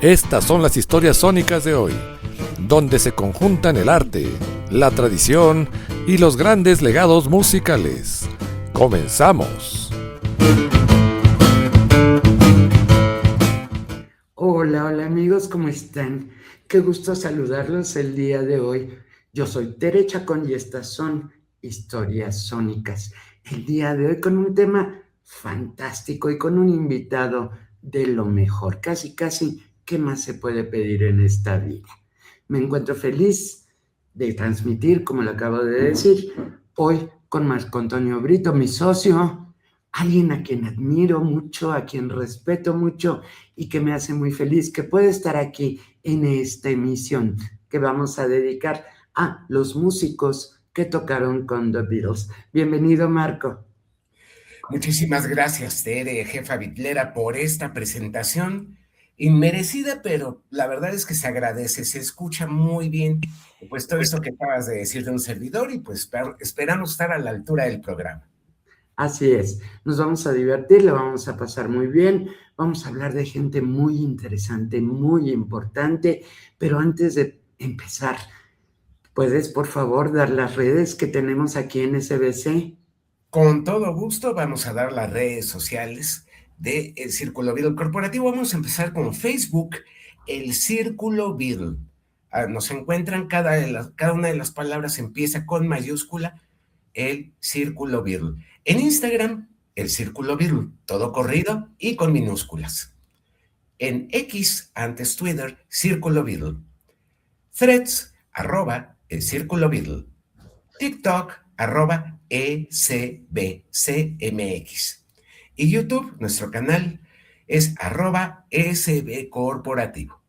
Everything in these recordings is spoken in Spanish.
Estas son las historias sónicas de hoy, donde se conjuntan el arte, la tradición y los grandes legados musicales. ¡Comenzamos! Hola amigos, ¿cómo están? Qué gusto saludarlos el día de hoy. Yo soy Tere Chacón y estas son historias sónicas. El día de hoy con un tema fantástico y con un invitado de lo mejor. Casi, ¿qué más se puede pedir en esta vida? Me encuentro feliz de transmitir, como lo acabo de decir, hoy con Marco Antonio Brito, mi socio, alguien a quien admiro mucho, a quien respeto mucho y que me hace muy feliz que pueda estar aquí en esta emisión que vamos a dedicar a los músicos que tocaron con The Beatles. Bienvenido, Marco. Muchísimas gracias, Tere, jefa bitlera, por esta presentación inmerecida, pero la verdad es que se agradece, se escucha muy bien, pues todo esto que acabas de decir de un servidor y pues esperamos estar a la altura del programa. Así es, nos vamos a divertir, lo vamos a pasar muy bien, vamos a hablar de gente muy interesante, muy importante, pero antes de empezar, ¿puedes por favor dar las redes que tenemos aquí en SBC? Con todo gusto vamos a dar las redes sociales del Círculo Beatle Corporativo. Vamos a empezar con Facebook, el Círculo Beatle. Nos encuentran, cada una de las palabras empieza con mayúscula, el Círculo Beatle. En Instagram, el Círculo Beatle, todo corrido y con minúsculas. En X, antes Twitter, Círculo Beatle. Threads, @el Círculo Beatle. TikTok, @ECBCMX. Y YouTube, nuestro canal, es @SB Corporativo.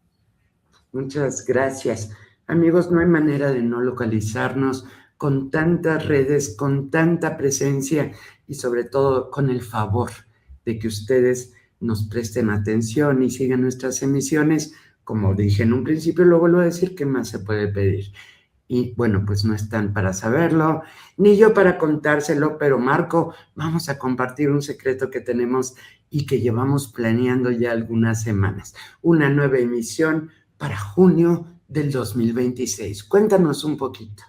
Muchas gracias. Amigos, no hay manera de no localizarnos con tantas redes, con tanta presencia y sobre todo con el favor de que ustedes nos presten atención y sigan nuestras emisiones. Como dije en un principio, lo vuelvo a decir, ¿qué más se puede pedir? Y bueno, pues no están para saberlo, ni yo para contárselo, pero Marco, vamos a compartir un secreto que tenemos y que llevamos planeando ya algunas semanas. Una nueva emisión para junio del 2026. Cuéntanos un poquito.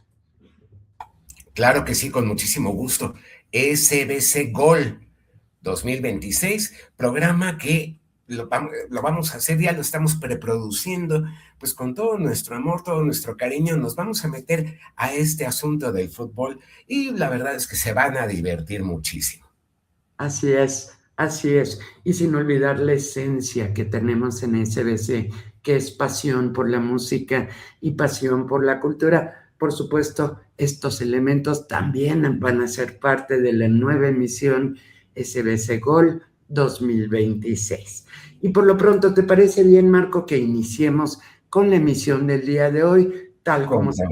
Claro que sí, con muchísimo gusto. SBC Gol 2026, programa que lo vamos a hacer, ya lo estamos preproduciendo, pues con todo nuestro amor, todo nuestro cariño, nos vamos a meter a este asunto del fútbol y la verdad es que se van a divertir muchísimo. Así es, así es. Y sin olvidar la esencia que tenemos en SBC, que es pasión por la música y pasión por la cultura. Por supuesto, estos elementos también van a ser parte de la nueva emisión SBC Gol 2026. Y por lo pronto, ¿te parece bien, Marco, que iniciemos con la emisión del día de hoy? Tal como se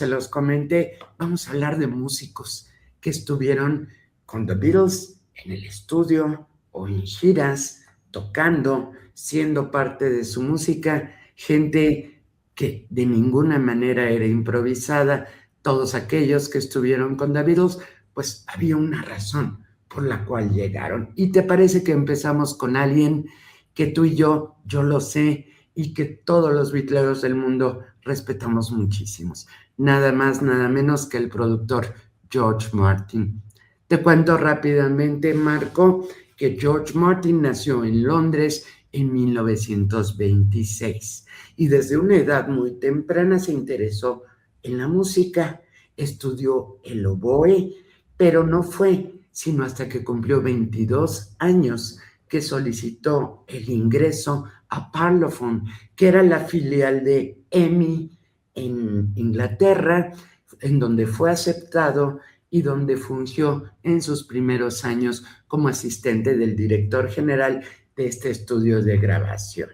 los comenté, vamos a hablar de músicos que estuvieron con The Beatles en el estudio o en giras, tocando, siendo parte de su música, gente que de ninguna manera era improvisada. Todos aquellos que estuvieron con The Beatles, pues había una razón por la cual llegaron. ¿Y te parece que empezamos con alguien que tú y yo lo sé, y que todos los beatleros del mundo respetamos muchísimos? Nada más, nada menos que el productor George Martin. Te cuento rápidamente, Marco, que George Martin nació en Londres en 1926 y desde una edad muy temprana se interesó en la música, estudió el oboe, pero no fue sino hasta que cumplió 22 años que solicitó el ingreso a Parlophone, que era la filial de EMI en Inglaterra, en donde fue aceptado y donde fungió en sus primeros años como asistente del director general de este estudio de grabación.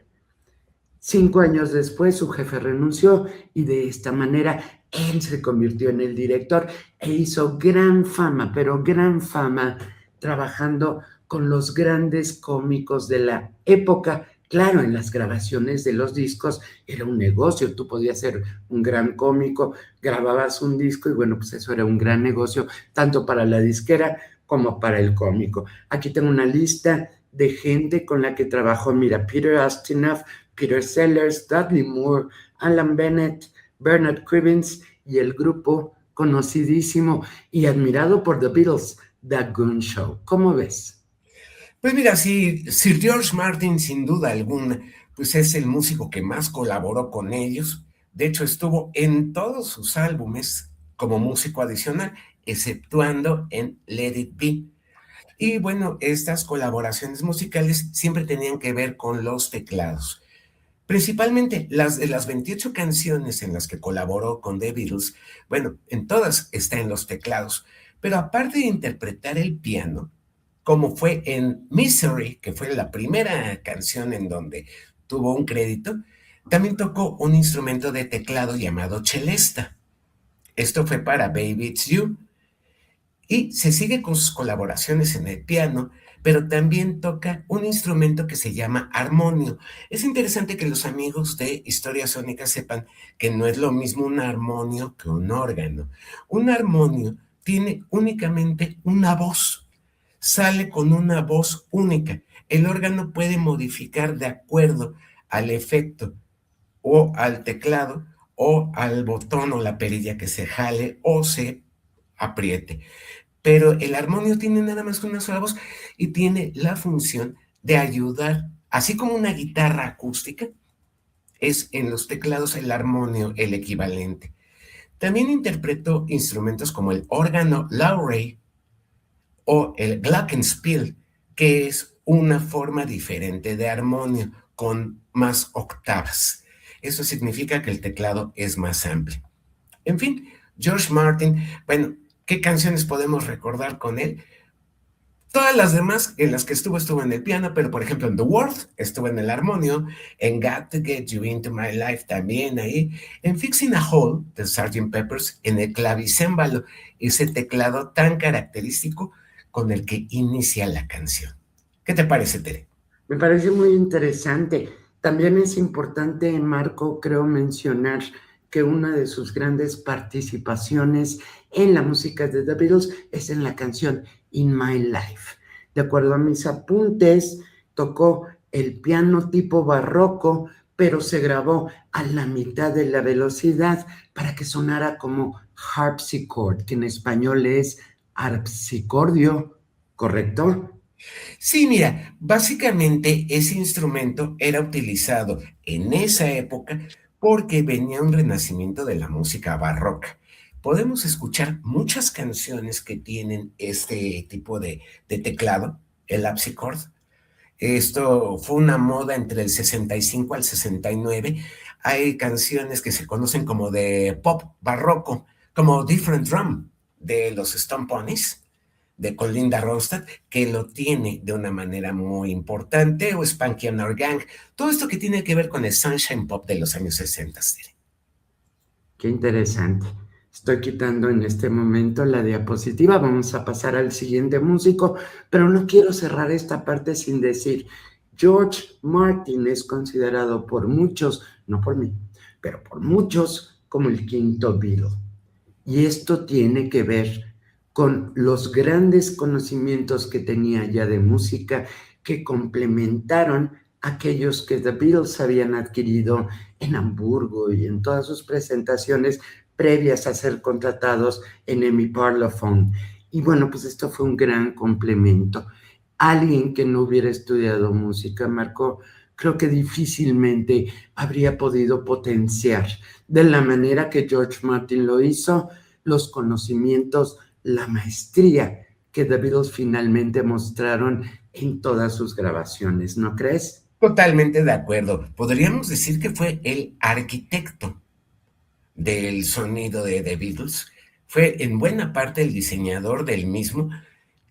5 años después, su jefe renunció y de esta manera él se convirtió en el director e hizo gran fama, pero gran fama, trabajando con los grandes cómicos de la época. Claro, en las grabaciones de los discos era un negocio, tú podías ser un gran cómico, grababas un disco y bueno, pues eso era un gran negocio, tanto para la disquera como para el cómico. Aquí tengo una lista de gente con la que trabajó. Mira, Peter Ustinov, Peter Sellers, Dudley Moore, Alan Bennett, Bernard Cribbins y el grupo conocidísimo y admirado por The Beatles, The Goon Show. ¿Cómo ves? Pues mira, sí, Sir George Martin, sin duda alguna, pues es el músico que más colaboró con ellos. De hecho, estuvo en todos sus álbumes como músico adicional, exceptuando en Let It Be. Y bueno, estas colaboraciones musicales siempre tenían que ver con los teclados. Principalmente las de las 28 canciones en las que colaboró con The Beatles, bueno, en todas está en los teclados. Pero aparte de interpretar el piano, como fue en Misery, que fue la primera canción en donde tuvo un crédito, también tocó un instrumento de teclado llamado celesta. Esto fue para Baby It's You. Y se sigue con sus colaboraciones en el piano, pero también toca un instrumento que se llama armonio. Es interesante que los amigos de Historia Sónica sepan que no es lo mismo un armonio que un órgano. Un armonio tiene únicamente una voz, sale con una voz única. El órgano puede modificar de acuerdo al efecto o al teclado o al botón o la perilla que se jale o se apriete. Pero el armonio tiene nada más que una sola voz y tiene la función de ayudar, así como una guitarra acústica, es en los teclados el armonio el equivalente. También interpretó instrumentos como el órgano Lowrey o el glockenspiel, que es una forma diferente de armonio con más octavas. Eso significa que el teclado es más amplio. En fin, George Martin, bueno, ¿qué canciones podemos recordar con él? Todas las demás en las que estuvo en el piano, pero por ejemplo en The World estuvo en el armonio, en Got to Get You Into My Life también ahí, en Fixing a Hole de Sgt. Pepper's, en el clavicémbalo, ese teclado tan característico con el que inicia la canción. ¿Qué te parece, Tere? Me parece muy interesante. También es importante, Marco, creo mencionar que una de sus grandes participaciones en la música de The Beatles es en la canción In My Life. De acuerdo a mis apuntes, tocó el piano tipo barroco, pero se grabó a la mitad de la velocidad para que sonara como harpsichord, que en español es harpsicordio, ¿correcto? Sí, mira, básicamente ese instrumento era utilizado en esa época porque venía un renacimiento de la música barroca. Podemos escuchar muchas canciones que tienen este tipo de teclado, el harpsichord. Esto fue una moda entre el 65 al 69. Hay canciones que se conocen como de pop barroco, como Different Drum de los Stone Ponies de con Linda Ronstadt, que lo tiene de una manera muy importante, o Spanky and Our Gang, todo esto que tiene que ver con el Sunshine Pop de los años 60. Qué interesante. Estoy quitando en este momento la diapositiva, vamos a pasar al siguiente músico, pero no quiero cerrar esta parte sin decir, George Martin es considerado por muchos, no por mí, pero por muchos como el quinto Beatle. Y esto tiene que ver con los grandes conocimientos que tenía ya de música que complementaron aquellos que The Beatles habían adquirido en Hamburgo y en todas sus presentaciones previas a ser contratados en EMI Parlophone. Y bueno, pues esto fue un gran complemento. Alguien que no hubiera estudiado música, Marco, creo que difícilmente habría podido potenciar de la manera que George Martin lo hizo, los conocimientos, la maestría que The Beatles finalmente mostraron en todas sus grabaciones, ¿no crees? Totalmente de acuerdo. Podríamos decir que fue el arquitecto del sonido de The Beatles. Fue en buena parte el diseñador del mismo.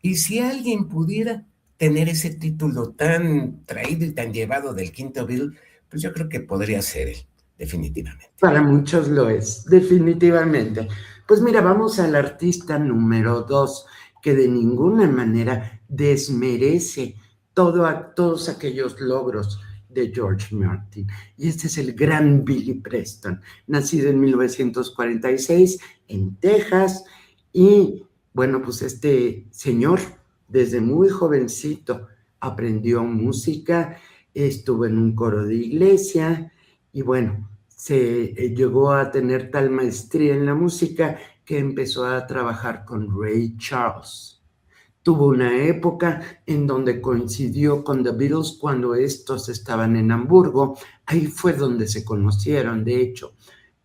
Y si alguien pudiera tener ese título tan traído y tan llevado del quinto Beatle, pues yo creo que podría ser él, definitivamente. Para muchos lo es, definitivamente. Pues mira, vamos al artista número 2, que de ninguna manera desmerece todos aquellos logros de George Martin. Y este es el gran Billy Preston, nacido en 1946 en Texas. Y bueno, pues este señor, desde muy jovencito, aprendió música, estuvo en un coro de iglesia y bueno, se llegó a tener tal maestría en la música que empezó a trabajar con Ray Charles. Tuvo una época en donde coincidió con The Beatles cuando estos estaban en Hamburgo. Ahí fue donde se conocieron, de hecho.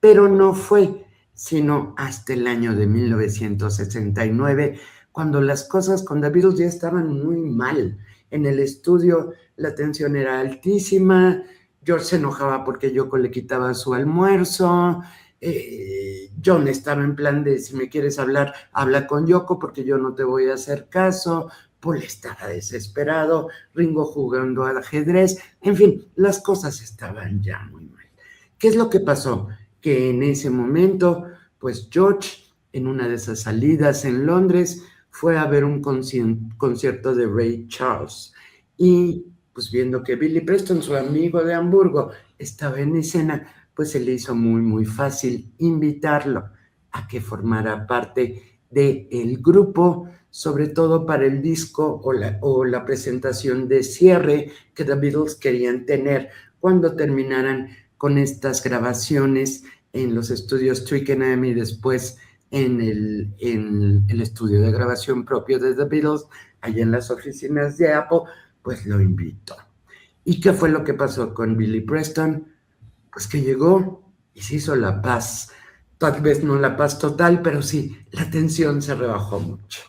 Pero no fue sino hasta el año de 1969, cuando las cosas con The Beatles ya estaban muy mal. En el estudio la tensión era altísima, George se enojaba porque Yoko le quitaba su almuerzo, John estaba en plan de si me quieres hablar, habla con Yoko porque yo no te voy a hacer caso, Paul estaba desesperado, Ringo jugando al ajedrez, en fin, las cosas estaban ya muy mal. ¿Qué es lo que pasó? Que en ese momento, pues George, en una de esas salidas en Londres, fue a ver un concierto de Ray Charles y pues viendo que Billy Preston, su amigo de Hamburgo, estaba en escena, pues se le hizo muy, muy fácil invitarlo a que formara parte del grupo, sobre todo para el disco o la presentación de cierre que The Beatles querían tener cuando terminaran con estas grabaciones en los estudios Twickenham y después en el estudio de grabación propio de The Beatles, allá en las oficinas de Apple, pues lo invitó. ¿Y qué fue lo que pasó con Billy Preston? Pues que llegó y se hizo la paz. Tal vez no la paz total, pero sí, la tensión se rebajó mucho.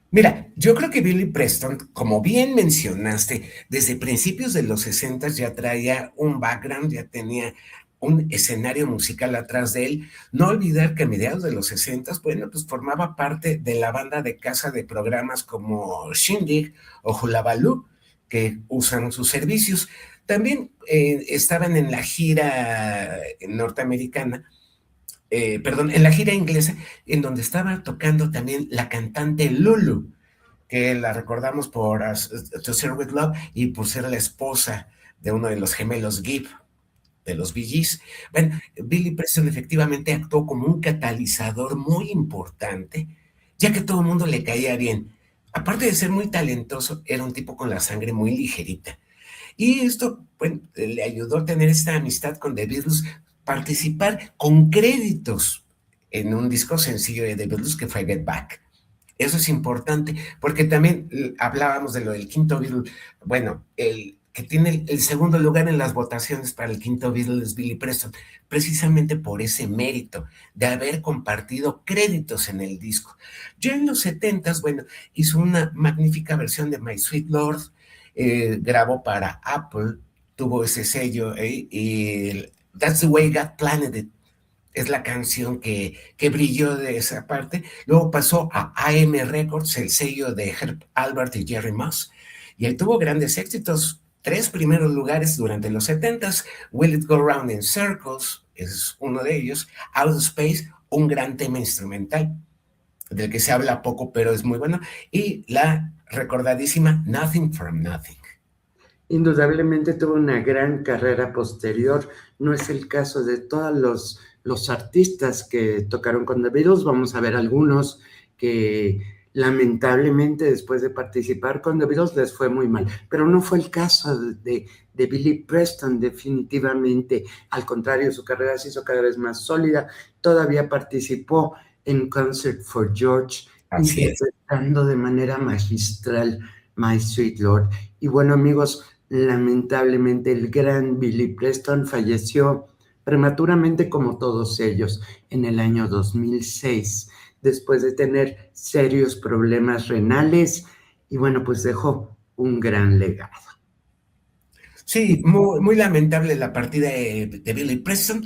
Mira, yo creo que Billy Preston, como bien mencionaste, desde principios de los 60 ya traía un background, ya tenía un escenario musical atrás de él. No olvidar que a mediados de los 60, bueno, pues formaba parte de la banda de casa de programas como Shindig o Hullabaloo, que usan sus servicios. También estaban en la gira norteamericana, perdón, en la gira inglesa, en donde estaba tocando también la cantante Lulu, que la recordamos por To Serve With Love y por ser la esposa de uno de los gemelos Gibb, de los Bee Gees. Bueno, Billy Preston efectivamente actuó como un catalizador muy importante, ya que todo el mundo le caía bien. Aparte de ser muy talentoso, era un tipo con la sangre muy ligerita. Y esto, bueno, le ayudó a tener esta amistad con The Beatles, participar con créditos en un disco sencillo de The Beatles que fue Get Back. Eso es importante, porque también hablábamos de lo del quinto Beatle. Bueno, el que tiene el segundo lugar en las votaciones para el quinto Beatle es Billy Preston, precisamente por ese mérito de haber compartido créditos en el disco. Ya en los 70s, bueno, hizo una magnífica versión de My Sweet Lord, grabó para Apple, tuvo ese sello, y That's the Way God Planned It es la canción que brilló de esa parte. Luego pasó a AM Records, el sello de Herb Alpert y Jerry Moss, y ahí tuvo grandes éxitos. 3 primeros lugares durante los 70s, Will It Go Round in Circles, es uno de ellos, Out of Space, un gran tema instrumental, del que se habla poco, pero es muy bueno, y la recordadísima Nothing from Nothing. Indudablemente tuvo una gran carrera posterior, no es el caso de todos los artistas que tocaron con The Beatles. Vamos a ver algunos que lamentablemente después de participar con The Beatles les fue muy mal, pero no fue el caso de Billy Preston definitivamente. Al contrario, su carrera se hizo cada vez más sólida, todavía participó en Concert for George, Así interpretando de manera magistral My Sweet Lord. Y bueno, amigos, lamentablemente el gran Billy Preston falleció prematuramente como todos ellos en el año 2006, después de tener serios problemas renales y bueno, pues dejó un gran legado. Sí, muy, muy lamentable la partida de Billy Preston.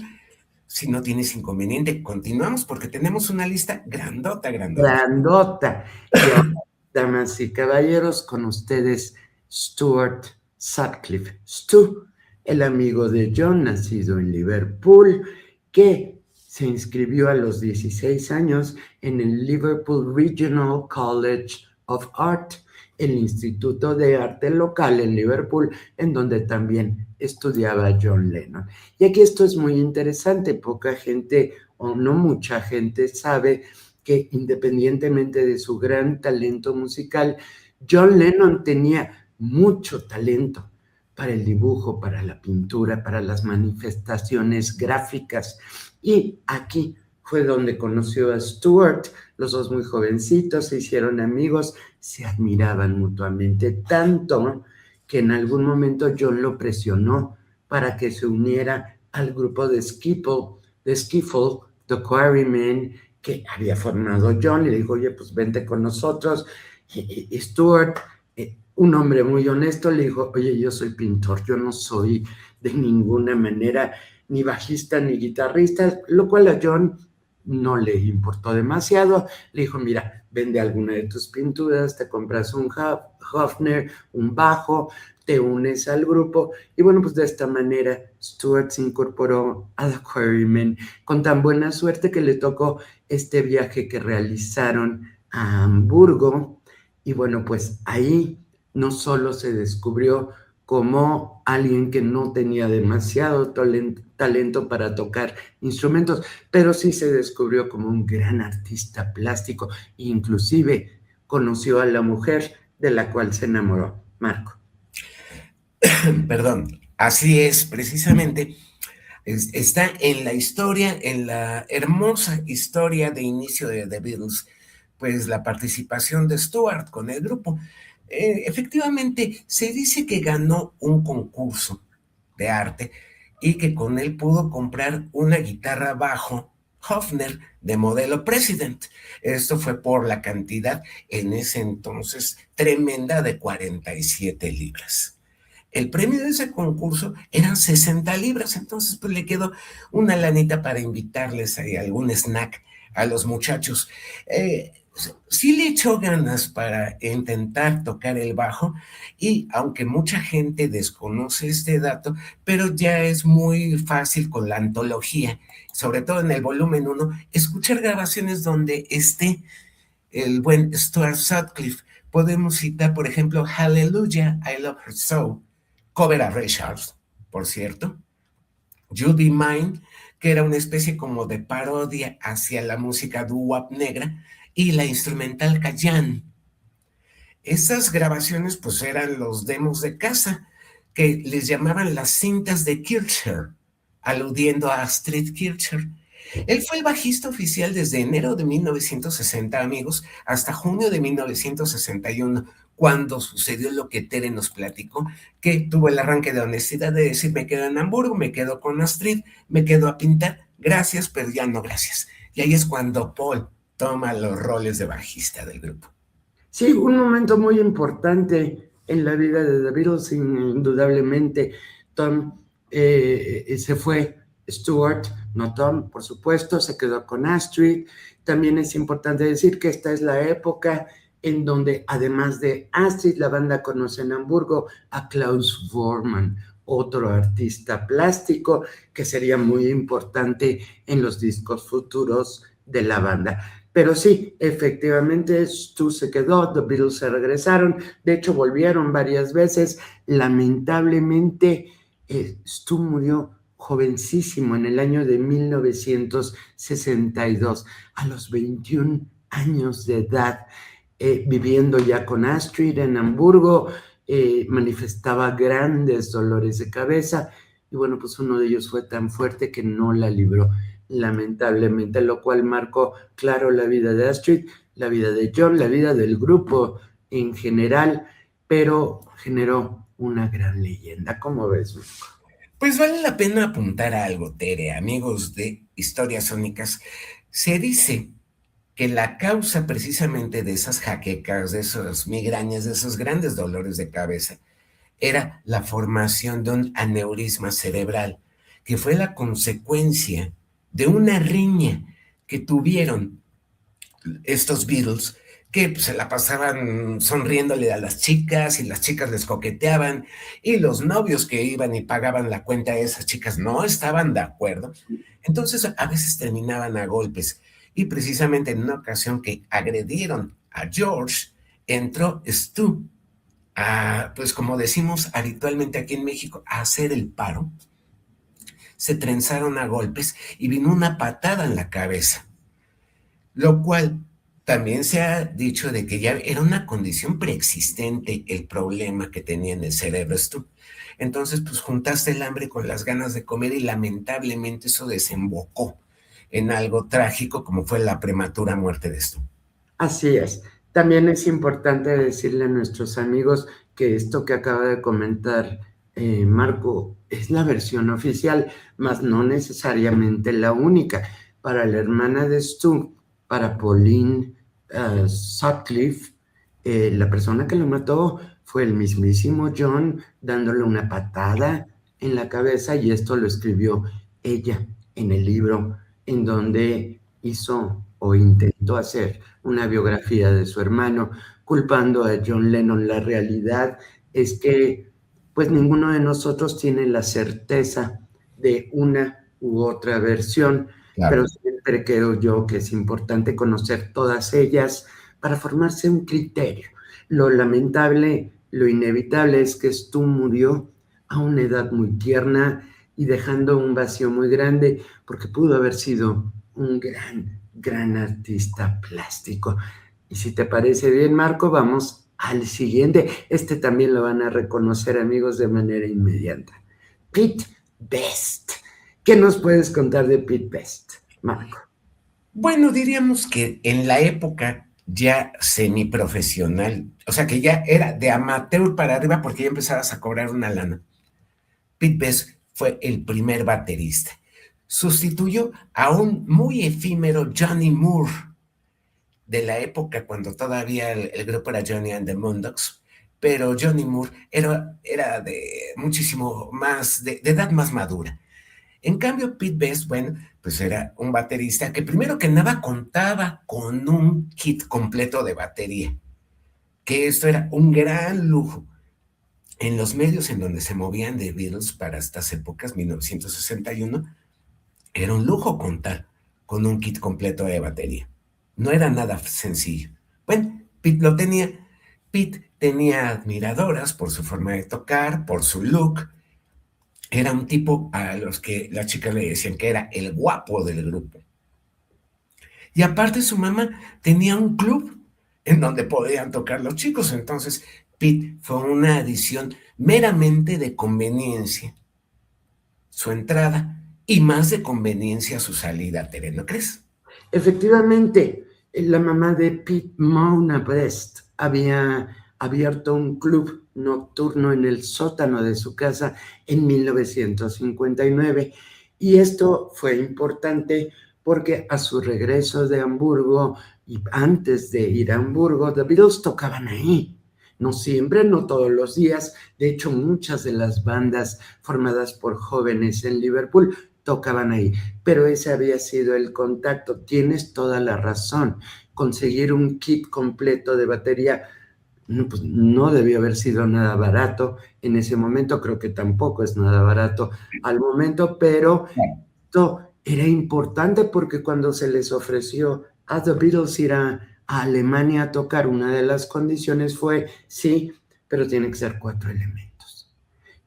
Si no tienes inconveniente, continuamos porque tenemos una lista grandota, grandota. Grandota. Y ahora, damas y caballeros, con ustedes Stuart Sutcliffe. Stu, el amigo de John, nacido en Liverpool, que se inscribió a los 16 años en el Liverpool Regional College of Art, el Instituto de Arte local en Liverpool, en donde también estudiaba John Lennon. Y aquí esto es muy interesante, poca gente o no mucha gente sabe que independientemente de su gran talento musical, John Lennon tenía mucho talento para el dibujo, para la pintura, para las manifestaciones gráficas. Y aquí fue donde conoció a Stuart, los dos muy jovencitos, se hicieron amigos, se admiraban mutuamente tanto que en algún momento John lo presionó para que se uniera al grupo de Skiffle, The Quarrymen, que había formado John, y le dijo, oye, pues vente con nosotros. Y Stuart, un hombre muy honesto, le dijo, oye, yo soy pintor, yo no soy de ninguna manera ni bajista ni guitarrista, lo cual a John no le importó demasiado. Le dijo, mira, vende alguna de tus pinturas, te compras un Hofner, un bajo, te unes al grupo. Y bueno, pues de esta manera Stuart se incorporó a The Quarrymen con tan buena suerte que le tocó este viaje que realizaron a Hamburgo. Y bueno, pues ahí no solo se descubrió como alguien que no tenía demasiado talento para tocar instrumentos, pero sí se descubrió como un gran artista plástico, inclusive conoció a la mujer de la cual se enamoró. Marco. Perdón, así es, precisamente. Está en la historia, en la hermosa historia de inicio de The Beatles, pues la participación de Stuart con el grupo. Efectivamente, se dice que ganó un concurso de arte y que con él pudo comprar una guitarra bajo Hofner de modelo President. Esto fue por la cantidad en ese entonces tremenda de 47 libras. El premio de ese concurso eran 60 libras, entonces pues le quedó una lanita para invitarles a algún snack a los muchachos. Sí le echó ganas para intentar tocar el bajo y aunque mucha gente desconoce este dato, pero ya es muy fácil con la antología, sobre todo en el volumen 1, escuchar grabaciones donde esté el buen Stuart Sutcliffe. Podemos citar, por ejemplo, Hallelujah, I Love Her So, cover a Ray Charles, por cierto. Judy Mine, que era una especie como de parodia hacia la música doo-wop negra, y la instrumental Callan. Estas grabaciones pues eran los demos de casa, que les llamaban las cintas de Kircher, aludiendo a Astrid Kircher. Él fue el bajista oficial desde enero de 1960, amigos, hasta junio de 1961, cuando sucedió lo que Tere nos platicó, que tuvo el arranque de honestidad de decir, me quedo en Hamburgo, me quedo con Astrid, me quedo a pintar, gracias, pero ya no gracias. Y ahí es cuando Paul toma los roles de bajista del grupo. Sí, un momento muy importante en la vida de The Beatles, indudablemente. Tom se fue, Stuart, no Tom, por supuesto, se quedó con Astrid. También es importante decir que esta es la época en donde, además de Astrid, la banda conoce en Hamburgo a Klaus Voormann, otro artista plástico que sería muy importante en los discos futuros de la banda. Pero sí, efectivamente, Stu se quedó, The Beatles se regresaron, de hecho volvieron varias veces. Lamentablemente, Stu murió jovencísimo en el año de 1962, a los 21 años de edad, viviendo ya con Astrid en Hamburgo. Manifestaba grandes dolores de cabeza y bueno, pues uno de ellos fue tan fuerte que no la libró, lamentablemente, lo cual marcó, claro, la vida de Astrid, la vida de John, la vida del grupo en general, pero generó una gran leyenda. ¿Cómo ves, Marco? Pues vale la pena apuntar a algo, Tere, amigos de Historias Sónicas. Se dice que la causa precisamente de esas jaquecas, de esas migrañas, de esos grandes dolores de cabeza, era la formación de un aneurisma cerebral, que fue la consecuencia de una riña que tuvieron estos Beatles, que se la pasaban sonriéndole a las chicas y las chicas les coqueteaban y los novios que iban y pagaban la cuenta de esas chicas no estaban de acuerdo. Entonces a veces terminaban a golpes y precisamente en una ocasión que agredieron a George, entró Stu a, pues como decimos habitualmente aquí en México, a hacer el paro. Se trenzaron a golpes y vino una patada en la cabeza, lo cual También se ha dicho de que ya era una condición preexistente el problema que tenía en el cerebro Stu. Entonces, pues juntaste el hambre con las ganas de comer y lamentablemente eso desembocó en algo trágico como fue la prematura muerte de Stu. Así es. También es importante decirle a nuestros amigos que esto que acaba de comentar Marco es la versión oficial, mas no necesariamente la única. Para la hermana de Stu, para Pauline Sutcliffe, la persona que lo mató fue el mismísimo John dándole una patada en la cabeza, y esto lo escribió ella en el libro en donde hizo o intentó hacer una biografía de su hermano, culpando a John Lennon. La realidad es que pues ninguno de nosotros tiene la certeza de una u otra versión, Claro. pero siempre creo yo que es importante conocer todas ellas para formarse un criterio. Lo lamentable, lo inevitable es que Stu murió a una edad muy tierna y dejando un vacío muy grande, porque pudo haber sido un gran artista plástico. Y si te parece bien, Marco, vamos al siguiente. Este también lo van a reconocer, amigos, de manera inmediata. Pete Best. ¿Qué nos puedes contar de Pete Best, Marco? Bueno, diríamos que en la época ya semiprofesional, o sea que ya era de amateur para arriba porque ya empezabas a cobrar una lana. Pete Best fue el primer baterista. Sustituyó a un muy efímero Johnny Moore de la época cuando todavía el grupo era Johnny and the Moondogs, pero Johnny Moore era de muchísimo más, de edad más madura. En cambio, Pete Best, bueno, pues era un baterista que primero que nada contaba con un kit completo de batería, que esto era un gran lujo. En los medios en donde se movían The Beatles para estas épocas, 1961, era un lujo contar con un kit completo de batería. No era nada sencillo. Bueno, Pete lo tenía. Pete tenía admiradoras por su forma de tocar, por su look. Era un tipo a los que las chicas le decían que era el guapo del grupo. Y aparte su mamá tenía un club en donde podían tocar los chicos. Entonces, Pete fue una adición meramente de conveniencia su entrada y más de conveniencia su salida, Tere, ¿no crees? Efectivamente, la mamá de Pete, Mona Best, había abierto un club nocturno en el sótano de su casa en 1959, y esto fue importante porque a su regreso de Hamburgo y antes de ir a Hamburgo, The Beatles tocaban ahí. No siempre, no todos los días. De hecho, muchas de las bandas formadas por jóvenes en Liverpool tocaban ahí, pero ese había sido el contacto. Tienes toda la razón. Conseguir un kit completo de batería pues no debió haber sido nada barato en ese momento. Creo que tampoco es nada barato al momento, pero esto era importante porque cuando se les ofreció a The Beatles ir a Alemania a tocar, una de las condiciones fue, sí, pero tienen que ser 4 elementos.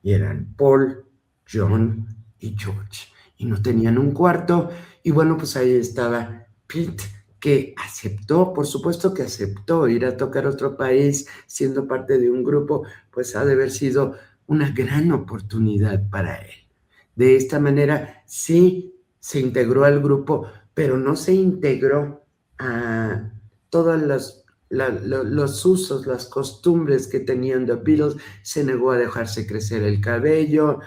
Y eran Paul, John y George. Y no tenían un cuarto. Y bueno, pues ahí estaba Pete, que aceptó, por supuesto que aceptó ir a tocar a otro país siendo parte de un grupo, pues ha de haber sido una gran oportunidad para él. De esta manera, sí se integró al grupo, pero no se integró a todos los usos, las costumbres que tenían The Beatles. Se negó a dejarse crecer el cabello,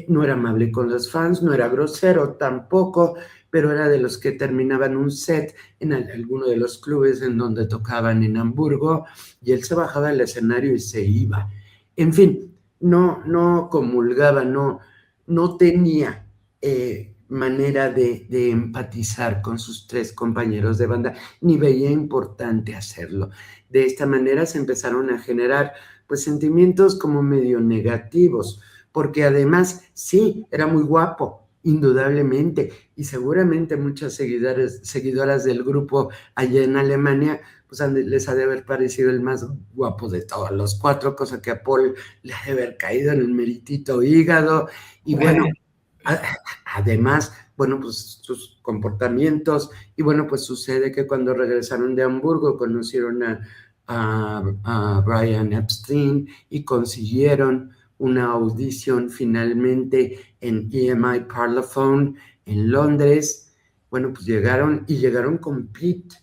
no era amable con los fans, no era grosero tampoco, pero era de los que terminaban un set en alguno de los clubes en donde tocaban en Hamburgo, y él se bajaba del escenario y se iba. En fin, no comulgaba, no tenía manera de empatizar con sus 3 compañeros de banda, ni veía importante hacerlo. De esta manera se empezaron a generar pues sentimientos como medio negativos, porque además sí, era muy guapo, indudablemente, y seguramente muchas seguidoras del grupo allá en Alemania pues les ha de haber parecido el más guapo de todos los 4, cosa que a Paul le ha de haber caído en el meritito hígado. Y bueno, además, bueno, pues sus comportamientos, y bueno, pues sucede que cuando regresaron de Hamburgo conocieron a Brian Epstein y consiguieron una audición finalmente en EMI Parlophone en Londres. Bueno, pues llegaron con Pete,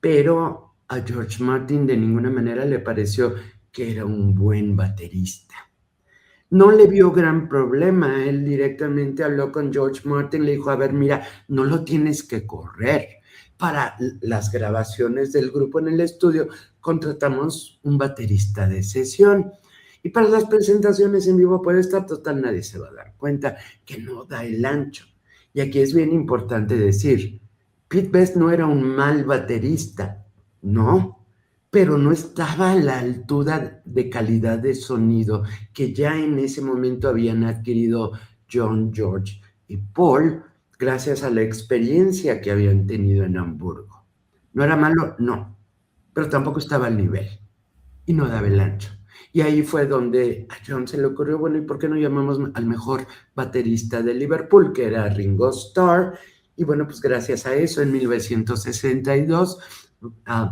pero a George Martin de ninguna manera le pareció que era un buen baterista. No le vio gran problema, él directamente habló con George Martin, le dijo, a ver, mira, no lo tienes que correr. Para las grabaciones del grupo en el estudio contratamos un baterista de sesión y para las presentaciones en vivo puede estar total, nadie se va a dar cuenta que no da el ancho. Y aquí es bien importante decir, Pete Best no era un mal baterista, no, pero no estaba a la altura de calidad de sonido que ya en ese momento habían adquirido John, George y Paul, gracias a la experiencia que habían tenido en Hamburgo. ¿No era malo? No, pero tampoco estaba al nivel y no daba el ancho. Y ahí fue donde a John se le ocurrió, bueno, ¿y por qué no llamamos al mejor baterista de Liverpool, que era Ringo Starr? Y bueno, pues gracias a eso, en 1962,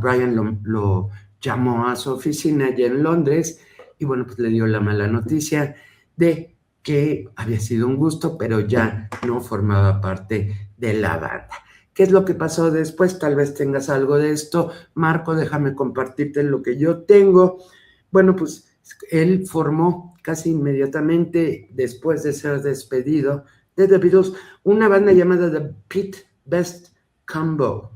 Brian lo llamó a su oficina allá en Londres y bueno, pues le dio la mala noticia de que había sido un gusto, pero ya no formaba parte de la banda. ¿Qué es lo que pasó después? Tal vez tengas algo de esto. Marco, déjame compartirte lo que yo tengo. Bueno, pues él formó casi inmediatamente después de ser despedido de The Beatles una banda llamada The Pete Best Combo,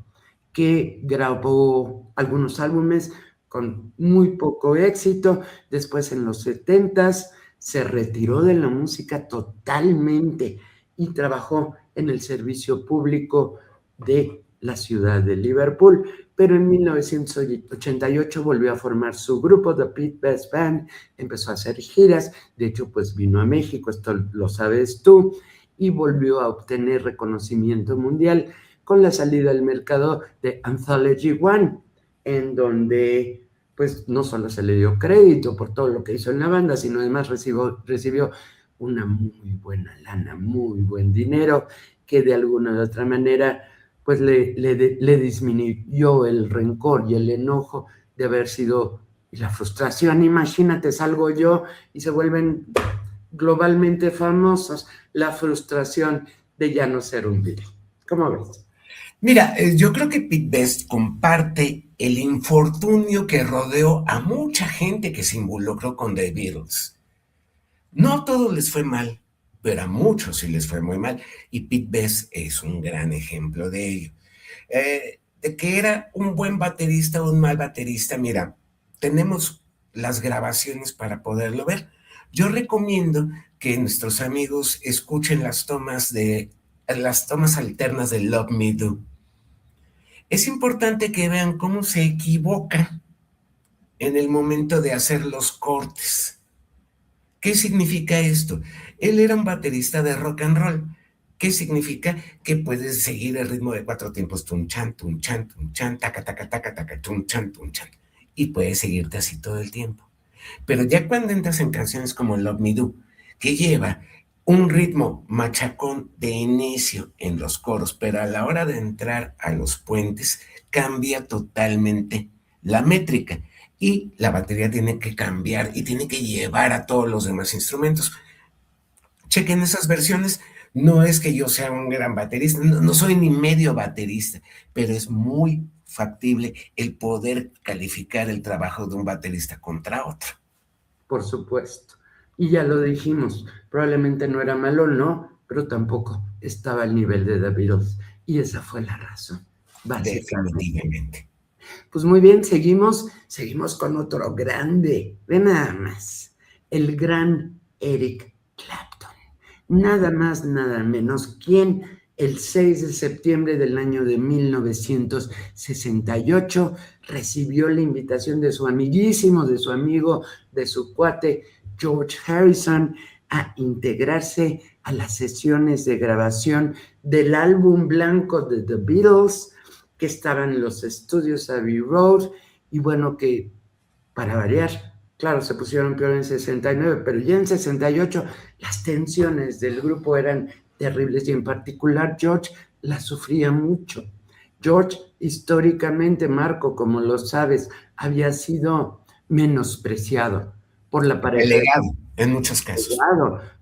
que grabó algunos álbumes con muy poco éxito. Después en los 70s se retiró de la música totalmente y trabajó en el servicio público de la ciudad de Liverpool, pero en 1988 volvió a formar su grupo, The Pete Best Band, empezó a hacer giras, de hecho pues vino a México, esto lo sabes tú, y volvió a obtener reconocimiento mundial con la salida al mercado de Anthology One, en donde pues no solo se le dio crédito por todo lo que hizo en la banda, sino además recibió una muy buena lana, muy buen dinero, que de alguna u otra manera pues le disminuyó el rencor y el enojo de haber sido, y la frustración, imagínate, salgo yo y se vuelven globalmente famosos, la frustración de ya no ser un Beatle. ¿Cómo ves? Mira, yo creo que Pete Best comparte el infortunio que rodeó a mucha gente que se involucró con The Beatles. No a todos les fue mal, pero a muchos sí les fue muy mal, y Pete Best es un gran ejemplo de ello. De que era un buen baterista o un mal baterista, mira, tenemos las grabaciones para poderlo ver. Yo recomiendo que nuestros amigos escuchen las tomas alternas de Love Me Do. Es importante que vean cómo se equivoca en el momento de hacer los cortes. ¿Qué significa esto? Él era un baterista de rock and roll. ¿Qué significa? Que puedes seguir el ritmo de 4 tiempos, tum chan, taca, taca, taca, taca, tum chan, y puedes seguirte así todo el tiempo. Pero ya cuando entras en canciones como Love Me Do, que lleva un ritmo machacón de inicio en los coros, pero a la hora de entrar a los puentes cambia totalmente la métrica y la batería tiene que cambiar y tiene que llevar a todos los demás instrumentos. Chequen esas versiones. No es que yo sea un gran baterista, no soy ni medio baterista, pero es muy factible el poder calificar el trabajo de un baterista contra otro. Por supuesto. Y ya lo dijimos, probablemente no era malo, no, pero tampoco estaba al nivel de The Beatles. Y esa fue la razón, básicamente. Definitivamente. Pues muy bien, seguimos con otro grande, ve nada más, el gran Eric Clapton. Nada más, nada menos, quien el 6 de septiembre del año de 1968 recibió la invitación de su amiguísimo, de su amigo, de su cuate George Harrison a integrarse a las sesiones de grabación del álbum blanco de The Beatles, que estaban en los estudios Abbey Road, y bueno, que para variar, claro, se pusieron peor en 69, pero ya en 68 las tensiones del grupo eran terribles y en particular George la sufría mucho. George, históricamente, Marco, como lo sabes, había sido menospreciado por la pareja Delegado, en muchos casos.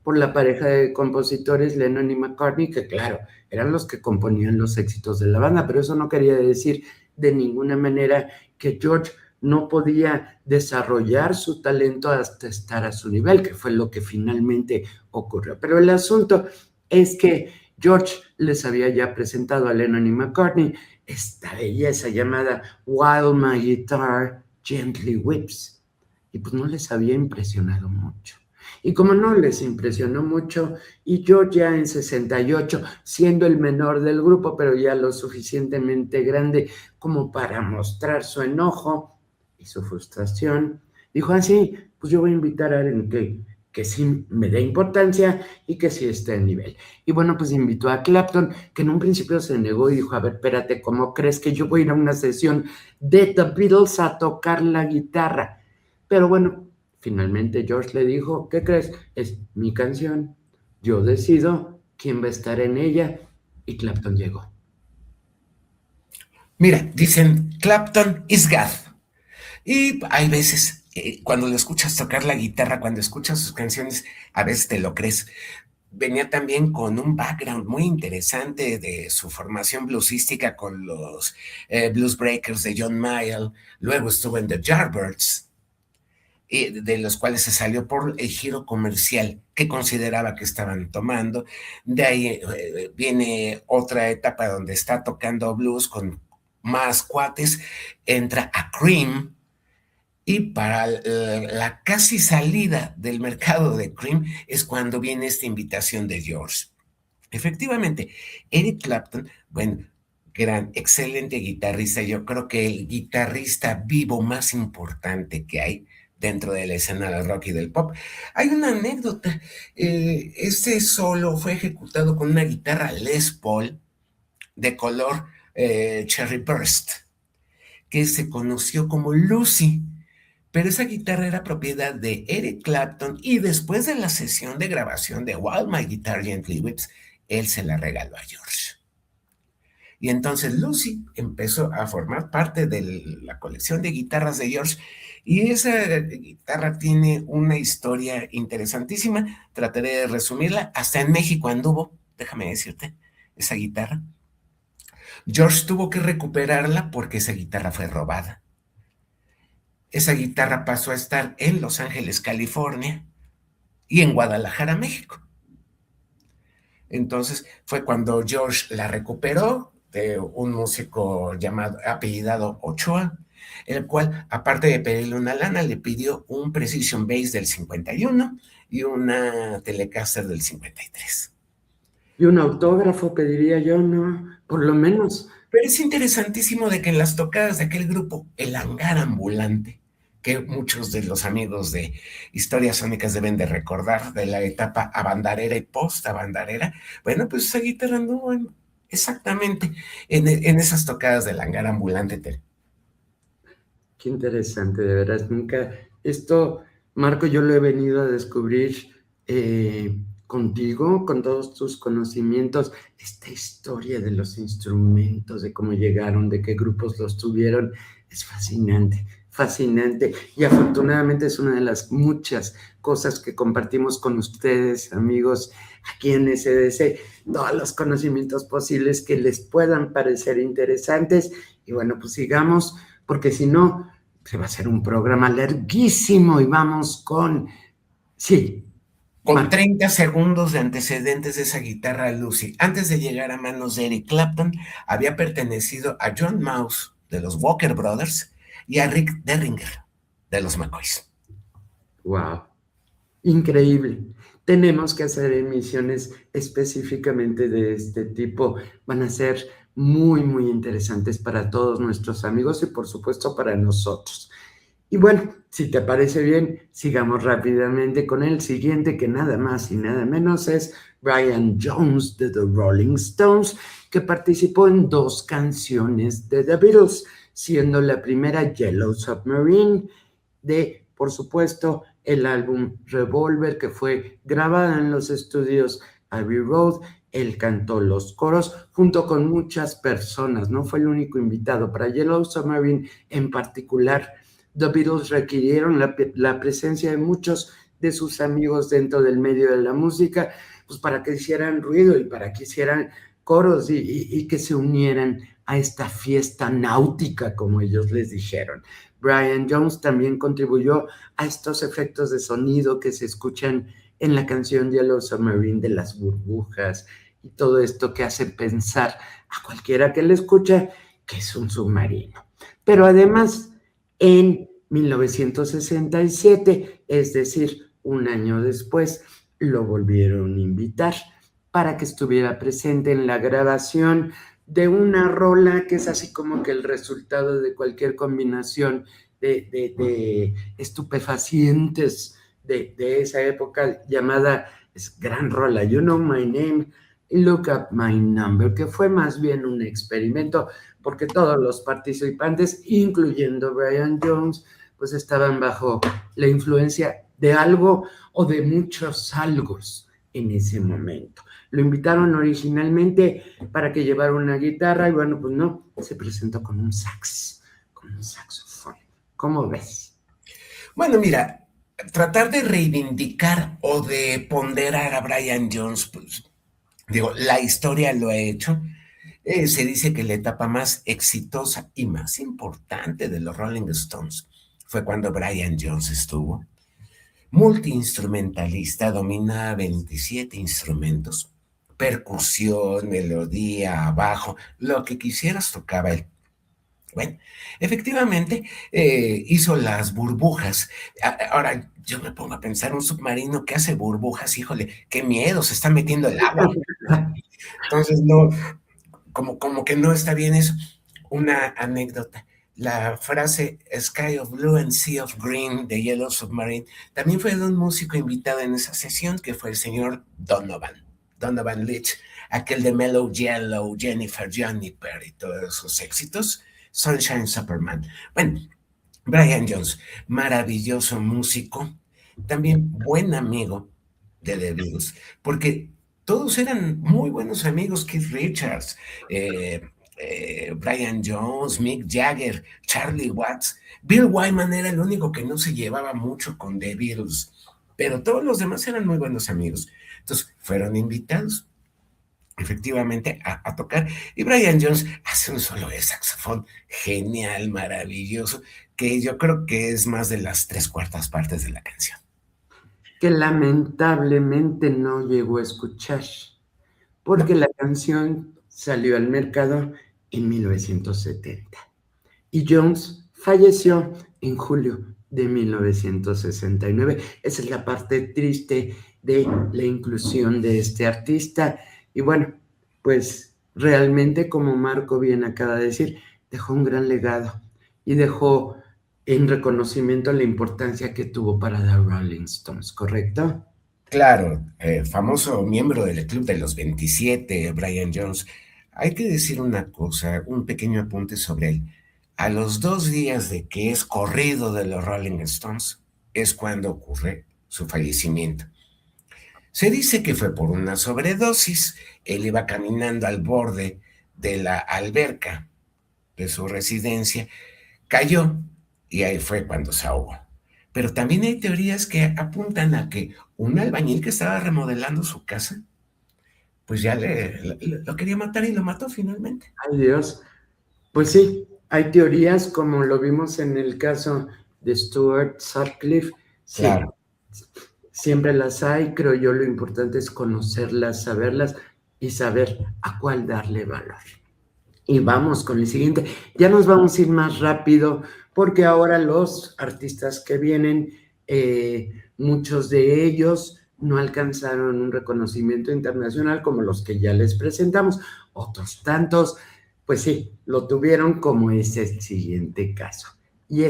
por la pareja de compositores Lennon y McCartney, que claro, eran los que componían los éxitos de la banda, pero eso no quería decir de ninguna manera que George no podía desarrollar su talento hasta estar a su nivel, que fue lo que finalmente ocurrió. Pero el asunto es que George les había ya presentado a Lennon y McCartney esta belleza llamada While My Guitar Gently Weeps, y pues no les había impresionado mucho. Y como no les impresionó mucho, y yo ya en 68, siendo el menor del grupo, pero ya lo suficientemente grande como para mostrar su enojo y su frustración, dijo así, pues yo voy a invitar a alguien que sí me dé importancia y que sí esté en nivel. Y bueno, pues invitó a Clapton, que en un principio se negó y dijo, a ver, espérate, ¿cómo crees que yo voy a ir a una sesión de The Beatles a tocar la guitarra? Pero bueno, finalmente George le dijo, ¿qué crees? Es mi canción, yo decido quién va a estar en ella, y Clapton llegó. Mira, dicen, Clapton is God. Y hay veces, cuando lo escuchas tocar la guitarra, cuando escuchas sus canciones, a veces te lo crees. Venía también con un background muy interesante de su formación bluesística con los Blues Breakers de John Mayall. Luego estuvo en The Yardbirds, de los cuales se salió por el giro comercial que consideraba que estaban tomando. De ahí viene otra etapa donde está tocando blues con más cuates, entra a Cream, y para la casi salida del mercado de Cream es cuando viene esta invitación de George. Efectivamente, Eric Clapton, bueno, gran, excelente guitarrista, yo creo que el guitarrista vivo más importante que hay dentro de la escena del rock y del pop. Hay una anécdota, este solo fue ejecutado con una guitarra Les Paul de color Cherry Burst, que se conoció como Lucy, pero esa guitarra era propiedad de Eric Clapton y después de la sesión de grabación de While My Guitar Gently Weeps, él se la regaló a George. Y entonces Lucy empezó a formar parte de la colección de guitarras de George, y esa guitarra tiene una historia interesantísima. Trataré de resumirla. Hasta en México anduvo, déjame decirte, esa guitarra. George tuvo que recuperarla porque esa guitarra fue robada. Esa guitarra pasó a estar en Los Ángeles, California, y en Guadalajara, México. Entonces fue cuando George la recuperó de un músico apellidado Ochoa, el cual, aparte de pedirle una lana, le pidió un Precision Bass del 51 y una Telecaster del 53. Y un autógrafo pediría yo, ¿no? Por lo menos. Pero es interesantísimo de que en las tocadas de aquel grupo, el Hangar Ambulante, que muchos de los amigos de Historias Sónicas deben de recordar, de la etapa abandarera y post-abandarera, bueno, pues esa guitarra anduvo exactamente en esas tocadas del Hangar Ambulante. Qué interesante, de veras, nunca, esto, Marco, yo lo he venido a descubrir contigo, con todos tus conocimientos, esta historia de los instrumentos, de cómo llegaron, de qué grupos los tuvieron, es fascinante, fascinante, y afortunadamente es una de las muchas cosas que compartimos con ustedes, amigos, aquí en SDC, todos los conocimientos posibles que les puedan parecer interesantes, y bueno, pues sigamos, porque si no, se va a hacer un programa larguísimo y vamos con... Sí. Con 30 segundos de antecedentes de esa guitarra Lucy, antes de llegar a manos de Eric Clapton, había pertenecido a John Mouse de los Walker Brothers y a Rick Derringer de los McCoys. ¡Wow! Increíble. Tenemos que hacer emisiones específicamente de este tipo. Van a ser muy, muy interesantes para todos nuestros amigos y por supuesto para nosotros. Y bueno, si te parece bien, sigamos rápidamente con el siguiente, que nada más y nada menos es Brian Jones de The Rolling Stones, que participó en 2 canciones de The Beatles, siendo la primera Yellow Submarine, de, por supuesto, el álbum Revolver, que fue grabada en los estudios Abbey Road. Él cantó los coros junto con muchas personas, no fue el único invitado. Para Yellow Submarine en particular, The Beatles requirieron la presencia de muchos de sus amigos dentro del medio de la música, pues para que hicieran ruido y para que hicieran coros y que se unieran a esta fiesta náutica, como ellos les dijeron. Brian Jones también contribuyó a estos efectos de sonido que se escuchan en la canción Yellow Submarine, de las burbujas y todo esto que hace pensar a cualquiera que le escucha que es un submarino. Pero además, en 1967, es decir, un año después, lo volvieron a invitar para que estuviera presente en la grabación de una rola que es así como que el resultado de cualquier combinación de estupefacientes de esa época, llamada, es gran rola, You Know My Name, Look Up My Number, que fue más bien un experimento, porque todos los participantes, incluyendo Brian Jones, pues estaban bajo la influencia de algo o de muchos algos en ese momento. Lo invitaron originalmente para que llevara una guitarra y bueno, pues no, se presentó con un saxofón. ¿Cómo ves? Bueno, mira, tratar de reivindicar o de ponderar a Brian Jones, pues, digo, la historia lo ha hecho. Se dice que la etapa más exitosa y más importante de los Rolling Stones fue cuando Brian Jones estuvo. Multiinstrumentalista, domina 27 instrumentos, percusión, melodía, bajo, lo que quisieras tocaba él. Bueno, efectivamente hizo las burbujas. Ahora yo me pongo a pensar, un submarino que hace burbujas, híjole, qué miedo, se está metiendo el agua. Entonces no, como que no está bien eso. Una anécdota. La frase Sky of Blue and Sea of Green de Yellow Submarine también fue de un músico invitado en esa sesión, que fue el señor Donovan Leitch, aquel de Mellow Yellow, Jennifer, Juniper y todos esos éxitos, Sunshine Superman. Bueno, Brian Jones, maravilloso músico, también buen amigo de The Beatles, porque todos eran muy buenos amigos. Keith Richards, Brian Jones, Mick Jagger, Charlie Watts. Bill Wyman era el único que no se llevaba mucho con The Beatles, pero todos los demás eran muy buenos amigos. Entonces fueron invitados efectivamente a tocar, y Brian Jones hace un solo de saxofón genial, maravilloso, que yo creo que es más de las 3/4 partes de la canción. Que lamentablemente no llegó a escuchar, porque la canción salió al mercado en 1970 y Jones falleció en julio de 1969. Esa es la parte triste de la inclusión de este artista. Y bueno, pues realmente, como Marco bien acaba de decir, dejó un gran legado y dejó en reconocimiento la importancia que tuvo para The Rolling Stones, ¿correcto? Claro, famoso miembro del Club de los 27, Brian Jones. Hay que decir una cosa, un pequeño apunte sobre él. A los 2 días de que es corrido de los Rolling Stones, es cuando ocurre su fallecimiento. Se dice que fue por una sobredosis. Él iba caminando al borde de la alberca de su residencia, cayó y ahí fue cuando se ahogó. Pero también hay teorías que apuntan a que un albañil que estaba remodelando su casa, pues ya lo quería matar y lo mató finalmente. Ay, Dios. Pues sí, hay teorías, como lo vimos en el caso de Stuart Sutcliffe. Sí, Claro. siempre las hay. Creo yo lo importante es conocerlas, saberlas y saber a cuál darle valor. Y vamos con el siguiente. Ya nos vamos a ir más rápido porque ahora los artistas que vienen, muchos de ellos no alcanzaron un reconocimiento internacional como los que ya les presentamos. Otros tantos, pues sí, lo tuvieron, como es el siguiente caso. Y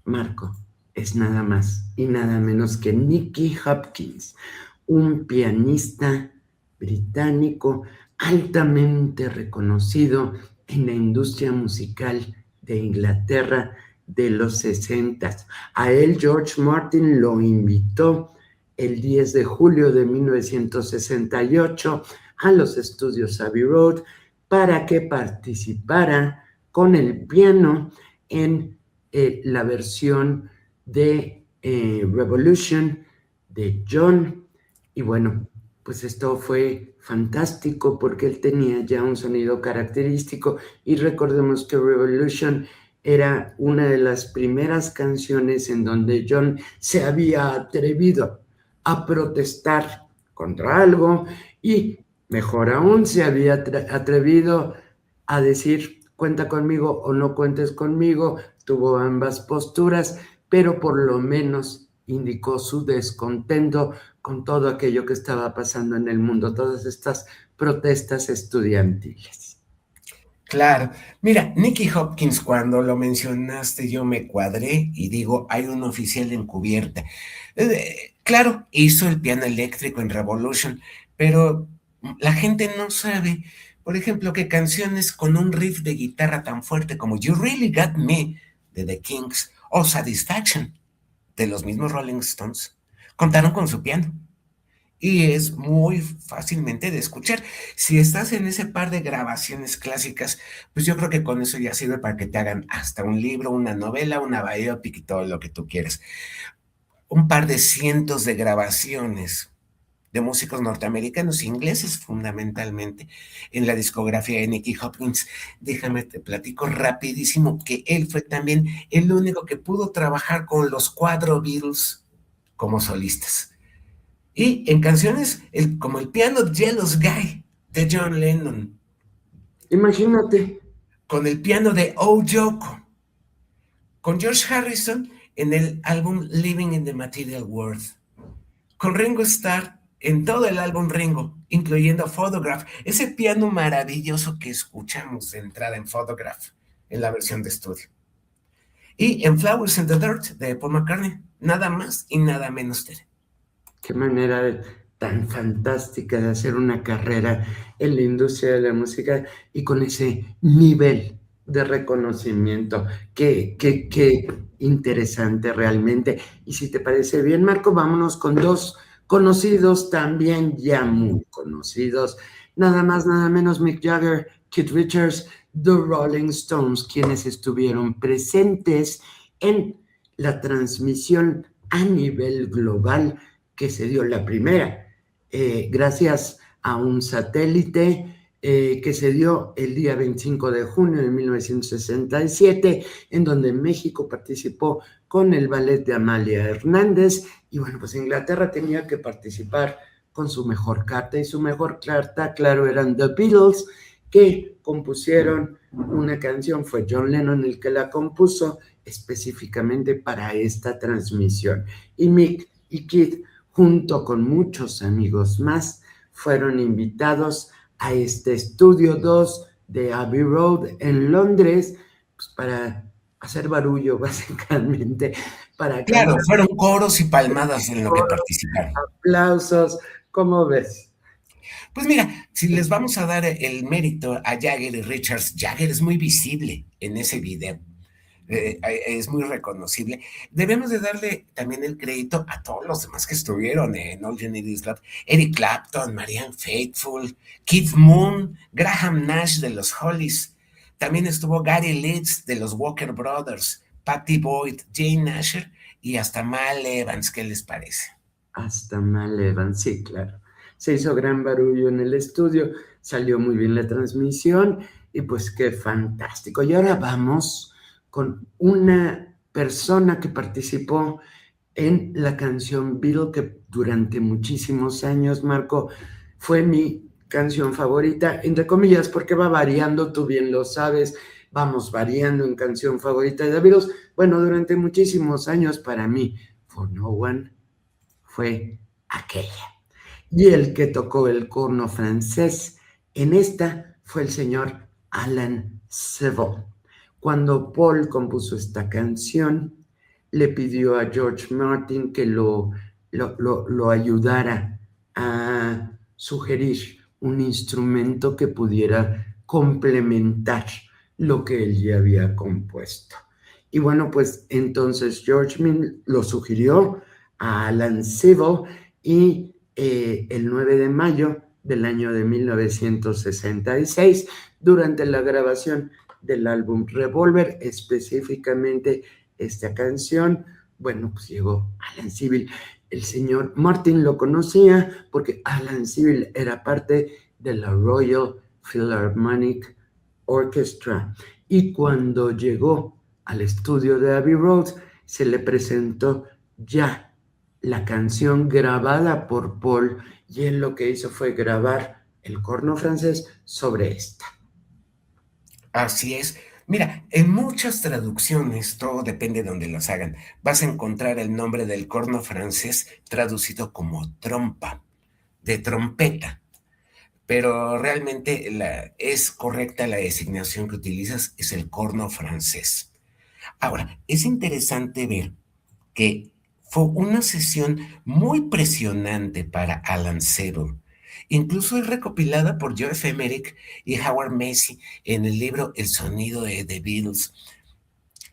Marco, es nada más y nada menos que Nicky Hopkins, un pianista británico altamente reconocido en la industria musical de Inglaterra de los 60. A él George Martin lo invitó el 10 de julio de 1968 a los estudios Abbey Road para que participara con el piano en la versión de Revolution de John. Y bueno, pues esto fue fantástico porque él tenía ya un sonido característico y recordemos que Revolution era una de las primeras canciones en donde John se había atrevido a protestar contra algo y, mejor aún, se había atrevido a decir cuenta conmigo o no cuentes conmigo. Tuvo ambas posturas, pero por lo menos indicó su descontento con todo aquello que estaba pasando en el mundo, todas estas protestas estudiantiles. Claro. Mira, Nicky Hopkins, cuando lo mencionaste, yo me cuadré y digo, hay un oficial encubierta. Claro, hizo el piano eléctrico en Revolution, pero la gente no sabe, por ejemplo, que canciones con un riff de guitarra tan fuerte como You Really Got Me de The Kinks o Satisfaction de los mismos Rolling Stones contaron con su piano. Y es muy fácilmente de escuchar. Si estás en ese par de grabaciones clásicas, pues yo creo que con eso ya sirve para que te hagan hasta un libro, una novela, una biopic y todo lo que tú quieras. Un par de cientos de grabaciones de músicos norteamericanos, ingleses fundamentalmente, en la discografía de Nicky Hopkins. Déjame te platico rapidísimo que él fue también el único que pudo trabajar con los 4 Beatles como solistas. Y en canciones como el piano Jealous Guy de John Lennon. Imagínate. Con el piano de Oh Yoko. Con George Harrison en el álbum Living in the Material World. Con Ringo Starr en todo el álbum Ringo, incluyendo Photograph, ese piano maravilloso que escuchamos de entrada en Photograph, en la versión de estudio. Y en Flowers in the Dirt de Paul McCartney, nada más y nada menos. Tere. Qué manera tan fantástica de hacer una carrera en la industria de la música y con ese nivel de reconocimiento. Qué interesante realmente. Y si te parece bien, Marco, vámonos con 2 conocidos también, ya muy conocidos. Nada más, nada menos, Mick Jagger, Keith Richards, The Rolling Stones, quienes estuvieron presentes en la transmisión a nivel global que se dio la primera, gracias a un satélite que se dio el día 25 de junio de 1967, en donde México participó con el ballet de Amalia Hernández, y bueno, pues Inglaterra tenía que participar con su mejor carta, y su mejor carta, claro, eran The Beatles, que compusieron una canción, fue John Lennon el que la compuso específicamente para esta transmisión, y Mick y Keith, junto con muchos amigos más, fueron invitados a este estudio 2 de Abbey Road en Londres, pues para hacer barullo, básicamente. Para claro, fueron coros y palmadas en lo que participaron. Aplausos, ¿cómo ves? Pues mira, si les vamos a dar el mérito a Jagger y Richards, Jagger es muy visible en ese video. Es muy reconocible. Debemos de darle también el crédito a todos los demás que estuvieron en All You Need Is Love. Eric Clapton, Marianne Faithfull, Keith Moon, Graham Nash de los Hollies. También estuvo Gary Leeds de los Walker Brothers, Patty Boyd, Jane Asher y hasta Mal Evans. ¿Qué les parece? Hasta Mal Evans, sí, claro. Se hizo gran barullo en el estudio, salió muy bien la transmisión y pues qué fantástico. Y ahora vamos con una persona que participó en la canción Beatle, que durante muchísimos años, Marco, fue mi canción favorita, entre comillas, porque va variando, tú bien lo sabes, vamos variando en canción favorita de The Beatles. Bueno, durante muchísimos años para mí, For No One fue aquella. Y el que tocó el corno francés en esta fue el señor Alan Seville. Cuando Paul compuso esta canción, le pidió a George Martin que lo ayudara a sugerir un instrumento que pudiera complementar lo que él ya había compuesto. Y bueno, pues entonces George lo sugirió a Alan Seville y el 9 de mayo del año de 1966, durante la grabación del álbum Revolver, específicamente esta canción, bueno, pues llegó Alan Civil. El señor Martin lo conocía porque Alan Civil era parte de la Royal Philharmonic Orchestra, y cuando llegó al estudio de Abbey Road se le presentó ya la canción grabada por Paul, y él lo que hizo fue grabar el corno francés sobre esta. Así es. Mira, en muchas traducciones, todo depende de donde las hagan, vas a encontrar el nombre del corno francés traducido como trompa, de trompeta, pero realmente es correcta la designación que utilizas, es el corno francés. Ahora, es interesante ver que fue una sesión muy presionante para Alan Seville. Incluso es recopilada por Geoff Emerick y Howard Macy en el libro El sonido de The Beatles.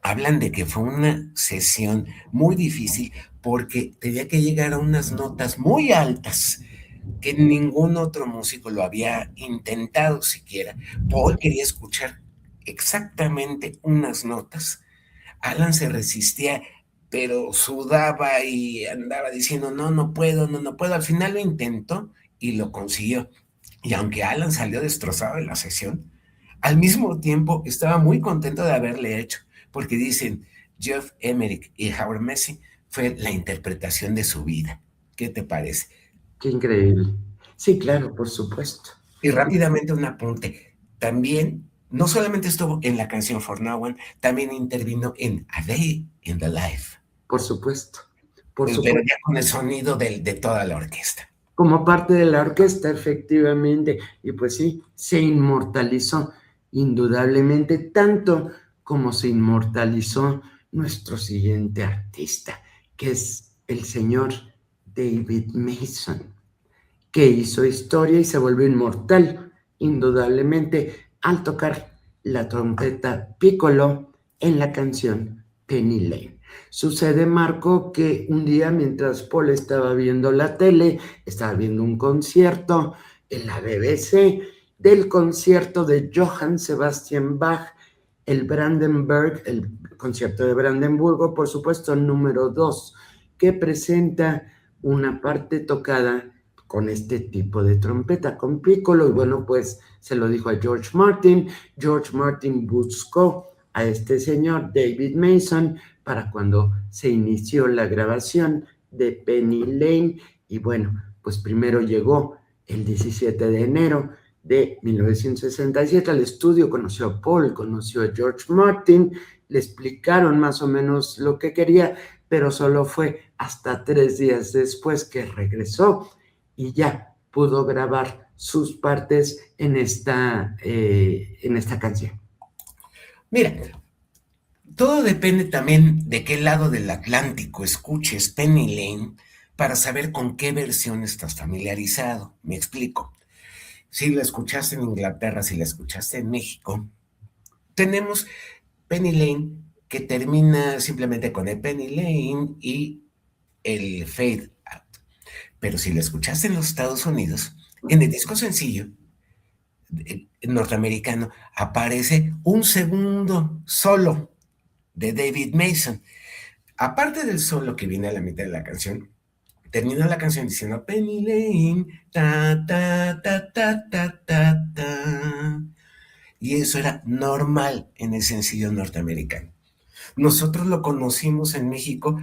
Hablan de que fue una sesión muy difícil porque tenía que llegar a unas notas muy altas que ningún otro músico lo había intentado siquiera. Paul quería escuchar exactamente unas notas. Alan se resistía, pero sudaba y andaba diciendo, no, no puedo, no, no puedo. Al final lo intentó y lo consiguió. Y aunque Alan salió destrozado de la sesión, al mismo tiempo estaba muy contento de haberle hecho, porque dicen, Geoff Emerick y Howard Macy fue la interpretación de su vida. ¿Qué te parece? Qué increíble. Sí, claro, por supuesto. Y rápidamente un apunte. También, no solamente estuvo en la canción For No One, también intervino en A Day in the Life. Por supuesto. Por Pero supuesto. ya con el sonido de toda la orquesta. Como parte de la orquesta, efectivamente. Y pues sí, se inmortalizó indudablemente, tanto como se inmortalizó nuestro siguiente artista, que es el señor David Mason, que hizo historia y se volvió inmortal, indudablemente, al tocar la trompeta piccolo en la canción Penny Lane. Sucede, Marco, que un día mientras Paul estaba viendo la tele, estaba viendo un concierto en la BBC del concierto de Johann Sebastian Bach, el Brandenburg, el concierto de Brandenburgo, por supuesto, número 2, que presenta una parte tocada con este tipo de trompeta, con piccolo, y bueno, pues se lo dijo a George Martin. George Martin buscó a este señor David Mason para cuando se inició la grabación de Penny Lane, y bueno, pues primero llegó el 17 de enero de 1967 al estudio, conoció a Paul, conoció a George Martin, le explicaron más o menos lo que quería, pero solo fue hasta 3 días después que regresó y ya pudo grabar sus partes en esta canción. Mira, todo depende también de qué lado del Atlántico escuches Penny Lane para saber con qué versión estás familiarizado. Me explico. Si la escuchaste en Inglaterra, si la escuchaste en México, tenemos Penny Lane que termina simplemente con el Penny Lane y el fade out. Pero si la escuchaste en los Estados Unidos, en el disco sencillo norteamericano aparece un segundo solo de David Mason. Aparte del solo que viene a la mitad de la canción, termina la canción diciendo Penny Lane, ta, ta, ta, ta, ta, ta, ta. Y eso era normal en el sencillo norteamericano. Nosotros lo conocimos en México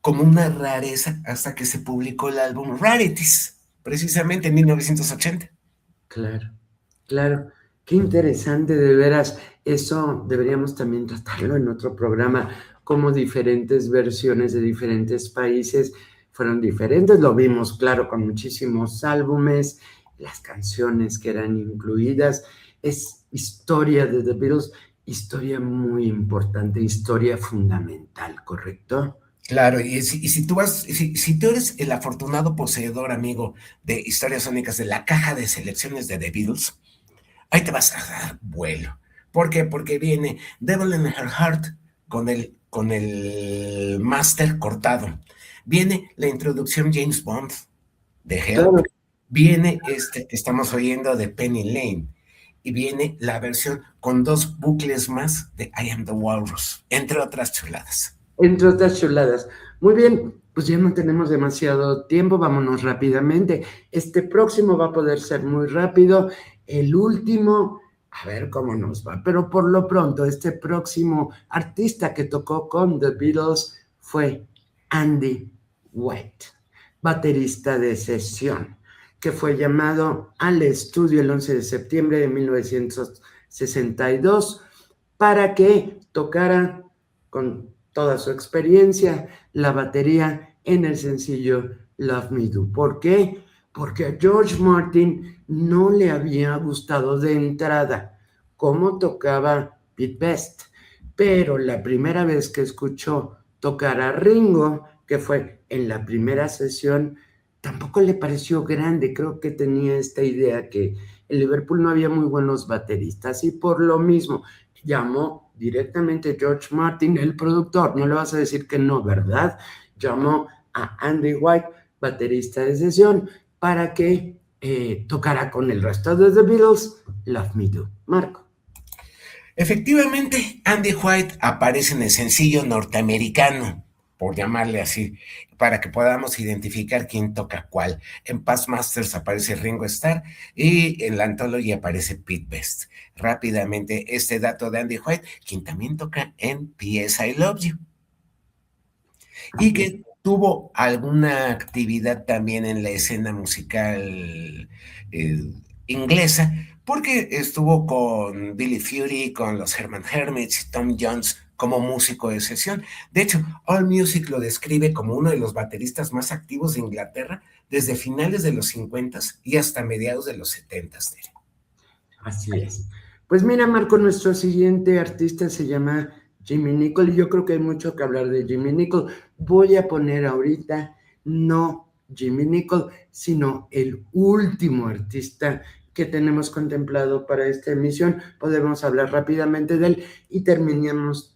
como una rareza hasta que se publicó el álbum Rarities, precisamente en 1980. Claro, claro. Qué interesante, de veras. Eso deberíamos también tratarlo en otro programa, como diferentes versiones de diferentes países fueron diferentes. Lo vimos, claro, con muchísimos álbumes, las canciones que eran incluidas. Es historia de The Beatles, historia muy importante, historia fundamental, ¿correcto? Claro, y si tú eres el afortunado poseedor, amigo, de Historias Sónicas de la caja de selecciones de The Beatles, ahí te vas a dar vuelo. ¿Por qué? Porque viene Devil in Her Heart con el máster cortado. Viene la introducción James Bond de Help, Claro. viene este que estamos oyendo de Penny Lane, y viene la versión con 2 bucles más de I Am the Walrus, entre otras chuladas. Entre otras chuladas. Muy bien, pues ya no tenemos demasiado tiempo, vámonos rápidamente. Este próximo va a poder ser muy rápido. El último, a ver cómo nos va. Pero por lo pronto, este próximo artista que tocó con The Beatles fue Andy White, baterista de sesión, que fue llamado al estudio el 11 de septiembre de 1962 para que tocara con toda su experiencia la batería en el sencillo Love Me Do. ¿Por qué? Porque a George Martin no le había gustado de entrada cómo tocaba Pete Best, pero la primera vez que escuchó tocar a Ringo, que fue en la primera sesión, tampoco le pareció grande. Creo que tenía esta idea que en Liverpool no había muy buenos bateristas y por lo mismo llamó directamente George Martin, el productor, no le vas a decir que no, ¿verdad? Llamó a Andy White, baterista de sesión, para que tocara con el resto de The Beatles Love Me Do. Marco. Efectivamente, Andy White aparece en el sencillo norteamericano, por llamarle así, para que podamos identificar quién toca cuál. En Past Masters aparece Ringo Starr y en la Anthology aparece Pete Best. Rápidamente, este dato de Andy White, quien también toca en P.S. I Love You, y que tuvo alguna actividad también en la escena musical inglesa, porque estuvo con Billy Fury, con los Herman Hermits y Tom Jones como músico de sesión. De hecho, AllMusic lo describe como uno de los bateristas más activos de Inglaterra desde finales de los 50 y hasta mediados de los 70. Así es. Pues mira, Marco, nuestro siguiente artista se llama Jimmy Nicol, y yo creo que hay mucho que hablar de Jimmy Nicol. Voy a poner ahorita no Jimmy Nicol, sino el último artista que tenemos contemplado para esta emisión. Podemos hablar rápidamente de él y terminamos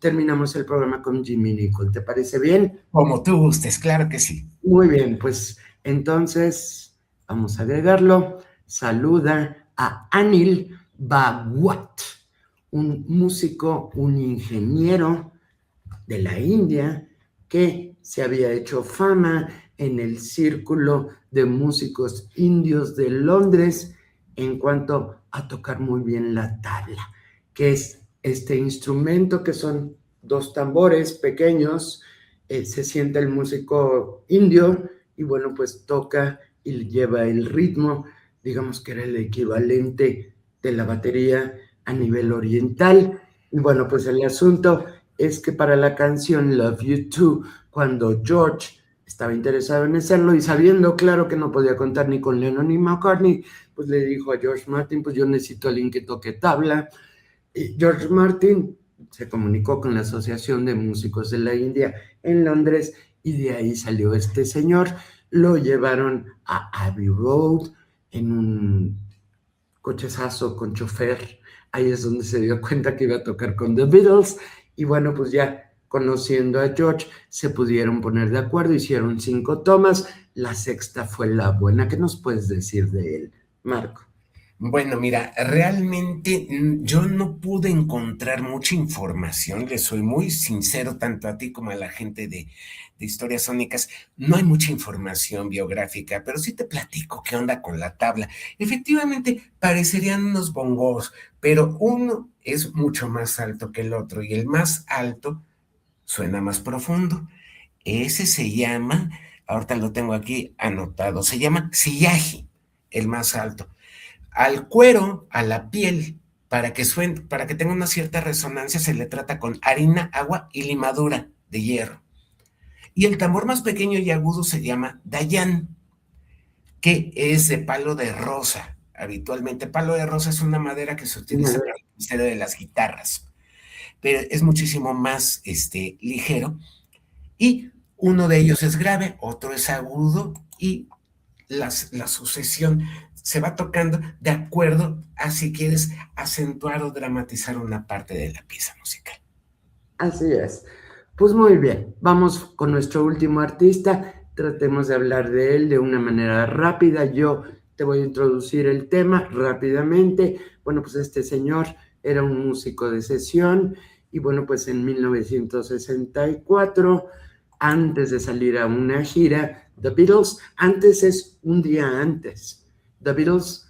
el programa con Jimmy Nicol. ¿Te parece bien? Como tú gustes, claro que sí. Muy bien, pues entonces vamos a agregarlo. Saluda a Anil Bhagwat, un músico, un ingeniero de la India que se había hecho fama en el círculo de músicos indios de Londres en cuanto a tocar muy bien la tabla, que es este instrumento que son 2 tambores pequeños. Se siente el músico indio y bueno, pues toca y lleva el ritmo, digamos que era el equivalente de la batería a nivel oriental. Y bueno, pues el asunto es que para la canción Love You Too, cuando George estaba interesado en hacerlo y sabiendo, claro, que no podía contar ni con Lennon ni McCartney, pues le dijo a George Martin, pues yo necesito a alguien que toque tabla. Y George Martin se comunicó con la Asociación de Músicos de la India en Londres y de ahí salió este señor. Lo llevaron a Abbey Road en un cochezazo con chofer. Ahí es donde se dio cuenta que iba a tocar con The Beatles. Y bueno, pues ya conociendo a George, se pudieron poner de acuerdo, hicieron 5 tomas, la sexta fue la buena. ¿Qué nos puedes decir de él, Marco? Bueno, mira, realmente yo no pude encontrar mucha información, le soy muy sincero tanto a ti como a la gente de Historias Sónicas, no hay mucha información biográfica, pero sí te platico qué onda con la tabla. Efectivamente, parecerían unos bongos, pero uno es mucho más alto que el otro y el más alto suena más profundo. Ese se llama, ahorita lo tengo aquí anotado, se llama siyaji, el más alto. Al cuero, a la piel, para que suene, para que tenga una cierta resonancia, se le trata con harina, agua y limadura de hierro. Y el tambor más pequeño y agudo se llama dayan, que es de palo de rosa. Habitualmente, palo de rosa es una madera que se utiliza para el misterio de las guitarras, pero es muchísimo más ligero. Y uno de ellos es grave, otro es agudo y la sucesión se va tocando de acuerdo a si quieres acentuar o dramatizar una parte de la pieza musical. Así es. Pues muy bien, vamos con nuestro último artista. Tratemos de hablar de él de una manera rápida. Yo te voy a introducir el tema rápidamente. Bueno, pues este señor era un músico de sesión y bueno, pues en 1964, antes de salir a una gira, The Beatles, antes es un día antes, The Beatles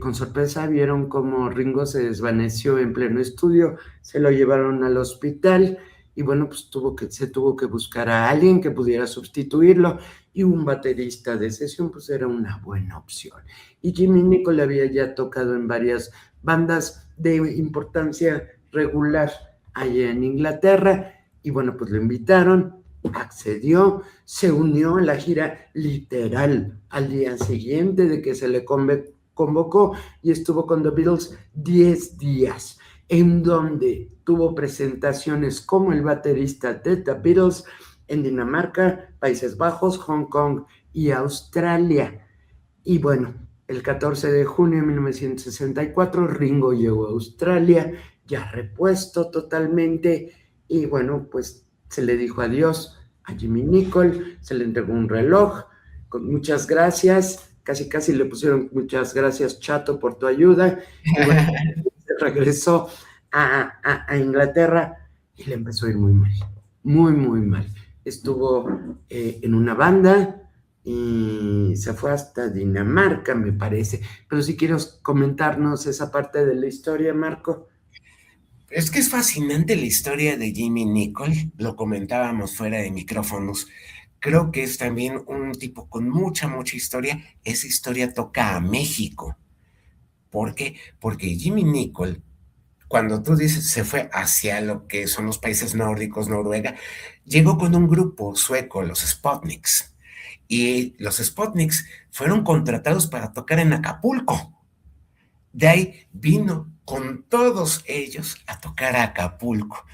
con sorpresa vieron como Ringo se desvaneció en pleno estudio, se lo llevaron al hospital y bueno, pues se tuvo que buscar a alguien que pudiera sustituirlo y un baterista de sesión pues era una buena opción. Y Jimmy Nicol había ya tocado en varias bandas de importancia regular allá en Inglaterra y bueno, pues lo invitaron, accedió, se unió a la gira literal al día siguiente de que se le convocó y estuvo con The Beatles 10 días, en donde tuvo presentaciones como el baterista de The Beatles en Dinamarca, Países Bajos, Hong Kong y Australia. Y bueno, el 14 de junio de 1964 Ringo llegó a Australia, ya repuesto totalmente, y bueno, pues se le dijo adiós a Jimmy Nicol, se le entregó un reloj con muchas gracias, casi le pusieron muchas gracias Chato por tu ayuda, y bueno, se regresó a Inglaterra y le empezó a ir muy mal, muy mal. Estuvo en una banda y se fue hasta Dinamarca, me parece. Pero si quieres comentarnos esa parte de la historia, Marco. Es que es fascinante la historia de Jimmy Nicol, lo comentábamos fuera de micrófonos. Creo que es también un tipo con mucha historia. Esa historia toca a México. ¿Por qué? Porque Jimmy Nicol, cuando tú dices se fue hacia lo que son los países nórdicos, Noruega, llegó con un grupo sueco, los Sputniks. Y los Sputniks fueron contratados para tocar en Acapulco. De ahí vino con todos ellos a tocar a Acapulco.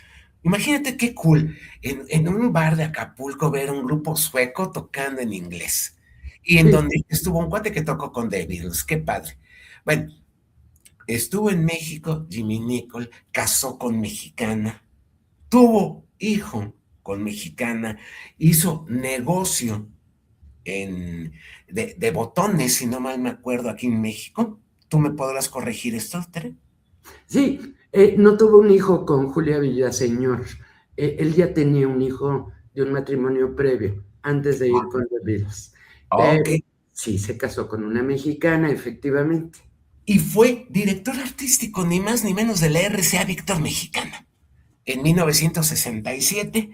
Imagínate qué cool, en un bar de Acapulco ver un grupo sueco tocando en inglés. Y en Sí, donde estuvo un cuate que tocó con The Beatles, qué padre. Bueno, estuvo en México, Jimmy Nicol, casó con mexicana, tuvo hijo con mexicana, hizo negocio de botones, si no mal me acuerdo, aquí en México. ¿Tú me podrás corregir esto, Tere? sí, no tuvo un hijo con Julia Villaseñor. Él ya tenía un hijo de un matrimonio previo, antes de ir con The Beatles. Ok. Pero sí, se casó con una mexicana, efectivamente. Y fue director artístico, ni más ni menos, de la RCA Víctor Mexicana. En 1967,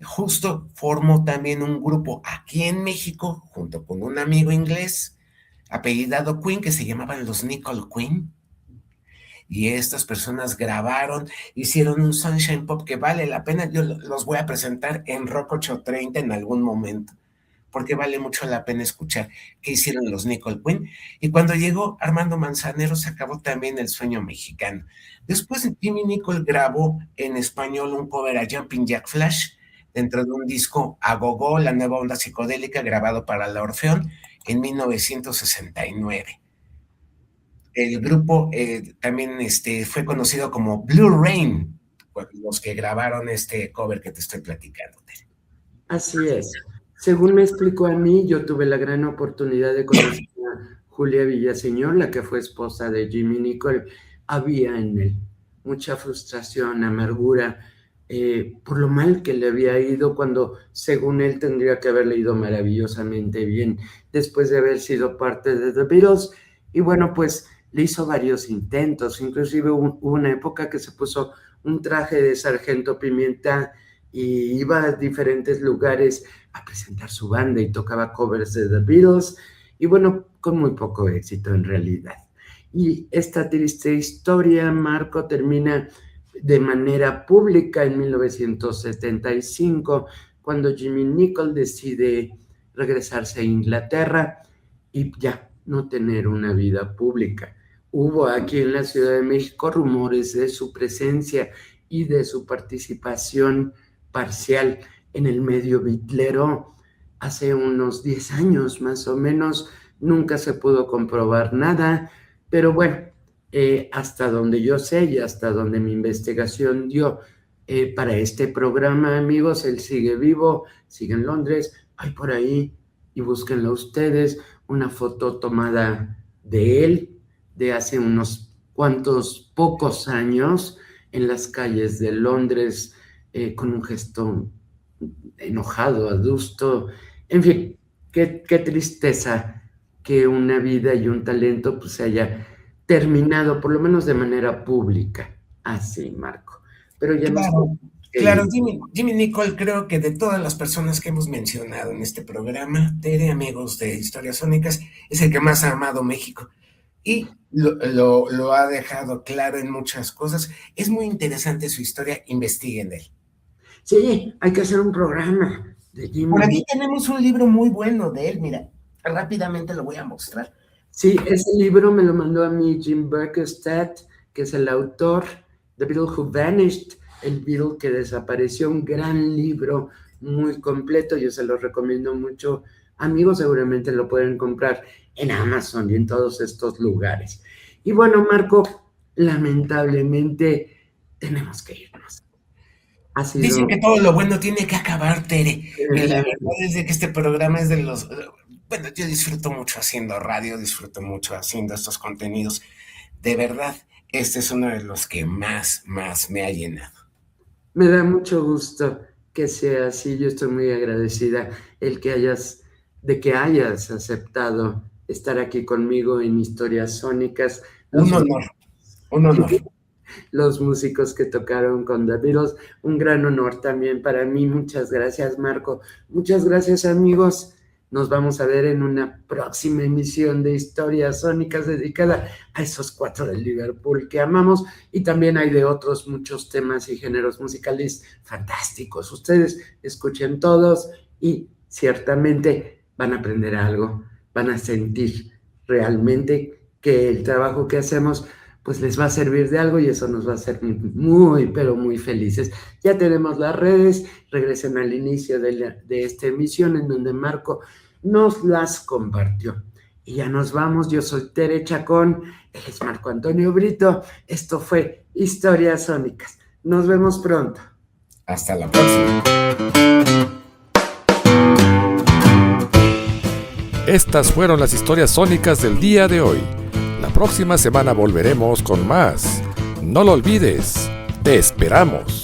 justo formó también un grupo aquí en México, junto con un amigo inglés, apellidado Queen, que se llamaban los Nicol Queen. Y estas personas grabaron, hicieron un Sunshine Pop que vale la pena. Yo los voy a presentar en Rock 830 en algún momento, porque vale mucho la pena escuchar qué hicieron los Nicol Queen. Y cuando llegó Armando Manzanero se acabó también el sueño mexicano. Después Jimmy Nicol grabó en español un cover a Jumping Jack Flash dentro de un disco A Gogo, la nueva onda psicodélica, grabado para la Orfeón en 1969. El grupo también fue conocido como Blue Rain, los que grabaron este cover que te estoy platicando. Así es. Según me explicó a mí, yo tuve la gran oportunidad de conocer a Julia Villaseñor, la que fue esposa de Jimmy Nicol. Había en él mucha frustración, amargura, por lo mal que le había ido cuando, según él, tendría que haberle ido maravillosamente bien después de haber sido parte de The Beatles. Y bueno, pues le hizo varios intentos, inclusive hubo una época que se puso un traje de sargento pimienta y iba a diferentes lugares a presentar su banda y tocaba covers de The Beatles y bueno, con muy poco éxito en realidad. Y esta triste historia, Marco, termina de manera pública en 1975, cuando Jimmy Nicol decide regresarse a Inglaterra y ya no tener una vida pública. Hubo aquí en la Ciudad de México rumores de su presencia y de su participación parcial en el medio bitlero hace unos 10 años más o menos. Nunca se pudo comprobar nada, pero bueno, hasta donde yo sé y hasta donde mi investigación dio, para este programa, amigos. Él sigue vivo, sigue en Londres. Hay por ahí, y búsquenlo ustedes, una foto tomada de él de hace unos cuantos pocos años en las calles de Londres, con un gesto enojado, adusto. En fin, qué tristeza que una vida y un talento pues se haya terminado, por lo menos de manera pública. Así, Marco. Pero ya Claro, no. claro, Jimmy Nicol, creo que de todas las personas que hemos mencionado en este programa, Tere, amigos de Historias Sónicas, es el que más ha amado México y lo ha dejado claro en muchas cosas. Es muy interesante su historia, investiguen de él. Sí, hay que hacer un programa de Jimmy. Por aquí tenemos un libro muy bueno de él, mira, rápidamente lo voy a mostrar. Sí, ese libro me lo mandó a mí Jim Burkestadt, que es el autor, The Beatle Who Vanished, el Beatle que desapareció, un gran libro muy completo, yo se lo recomiendo mucho. Amigos, seguramente lo pueden comprar en Amazon y en todos estos lugares. Y bueno, Marco, lamentablemente tenemos que irnos. Dicen que todo lo bueno tiene que acabar, Tere. Y la verdad es que este programa es de los... Bueno, yo disfruto mucho haciendo radio, disfruto mucho haciendo estos contenidos. De verdad, este es uno de los que más me ha llenado. Me da mucho gusto que sea así. Yo estoy muy agradecida de que hayas aceptado estar aquí conmigo en Historias Sónicas. Un honor. Los músicos que tocaron con The Beatles, un gran honor también para mí. Muchas gracias, Marco. Muchas gracias, amigos. Nos vamos a ver en una próxima emisión de Historias Sónicas dedicada a esos 4 de Liverpool que amamos, y también hay de otros muchos temas y géneros musicales fantásticos. Ustedes escuchen todos y ciertamente van a aprender algo, van a sentir realmente que el trabajo que hacemos pues les va a servir de algo, y eso nos va a hacer muy, pero muy felices. Ya tenemos las redes, regresen al inicio de esta emisión en donde Marco nos las compartió. Y ya nos vamos. Yo soy Tere Chacón, él es Marco Antonio Brito. Esto fue Historias Sónicas. Nos vemos pronto. Hasta la próxima. Estas fueron las historias sónicas del día de hoy. La próxima semana volveremos con más. No lo olvides, te esperamos.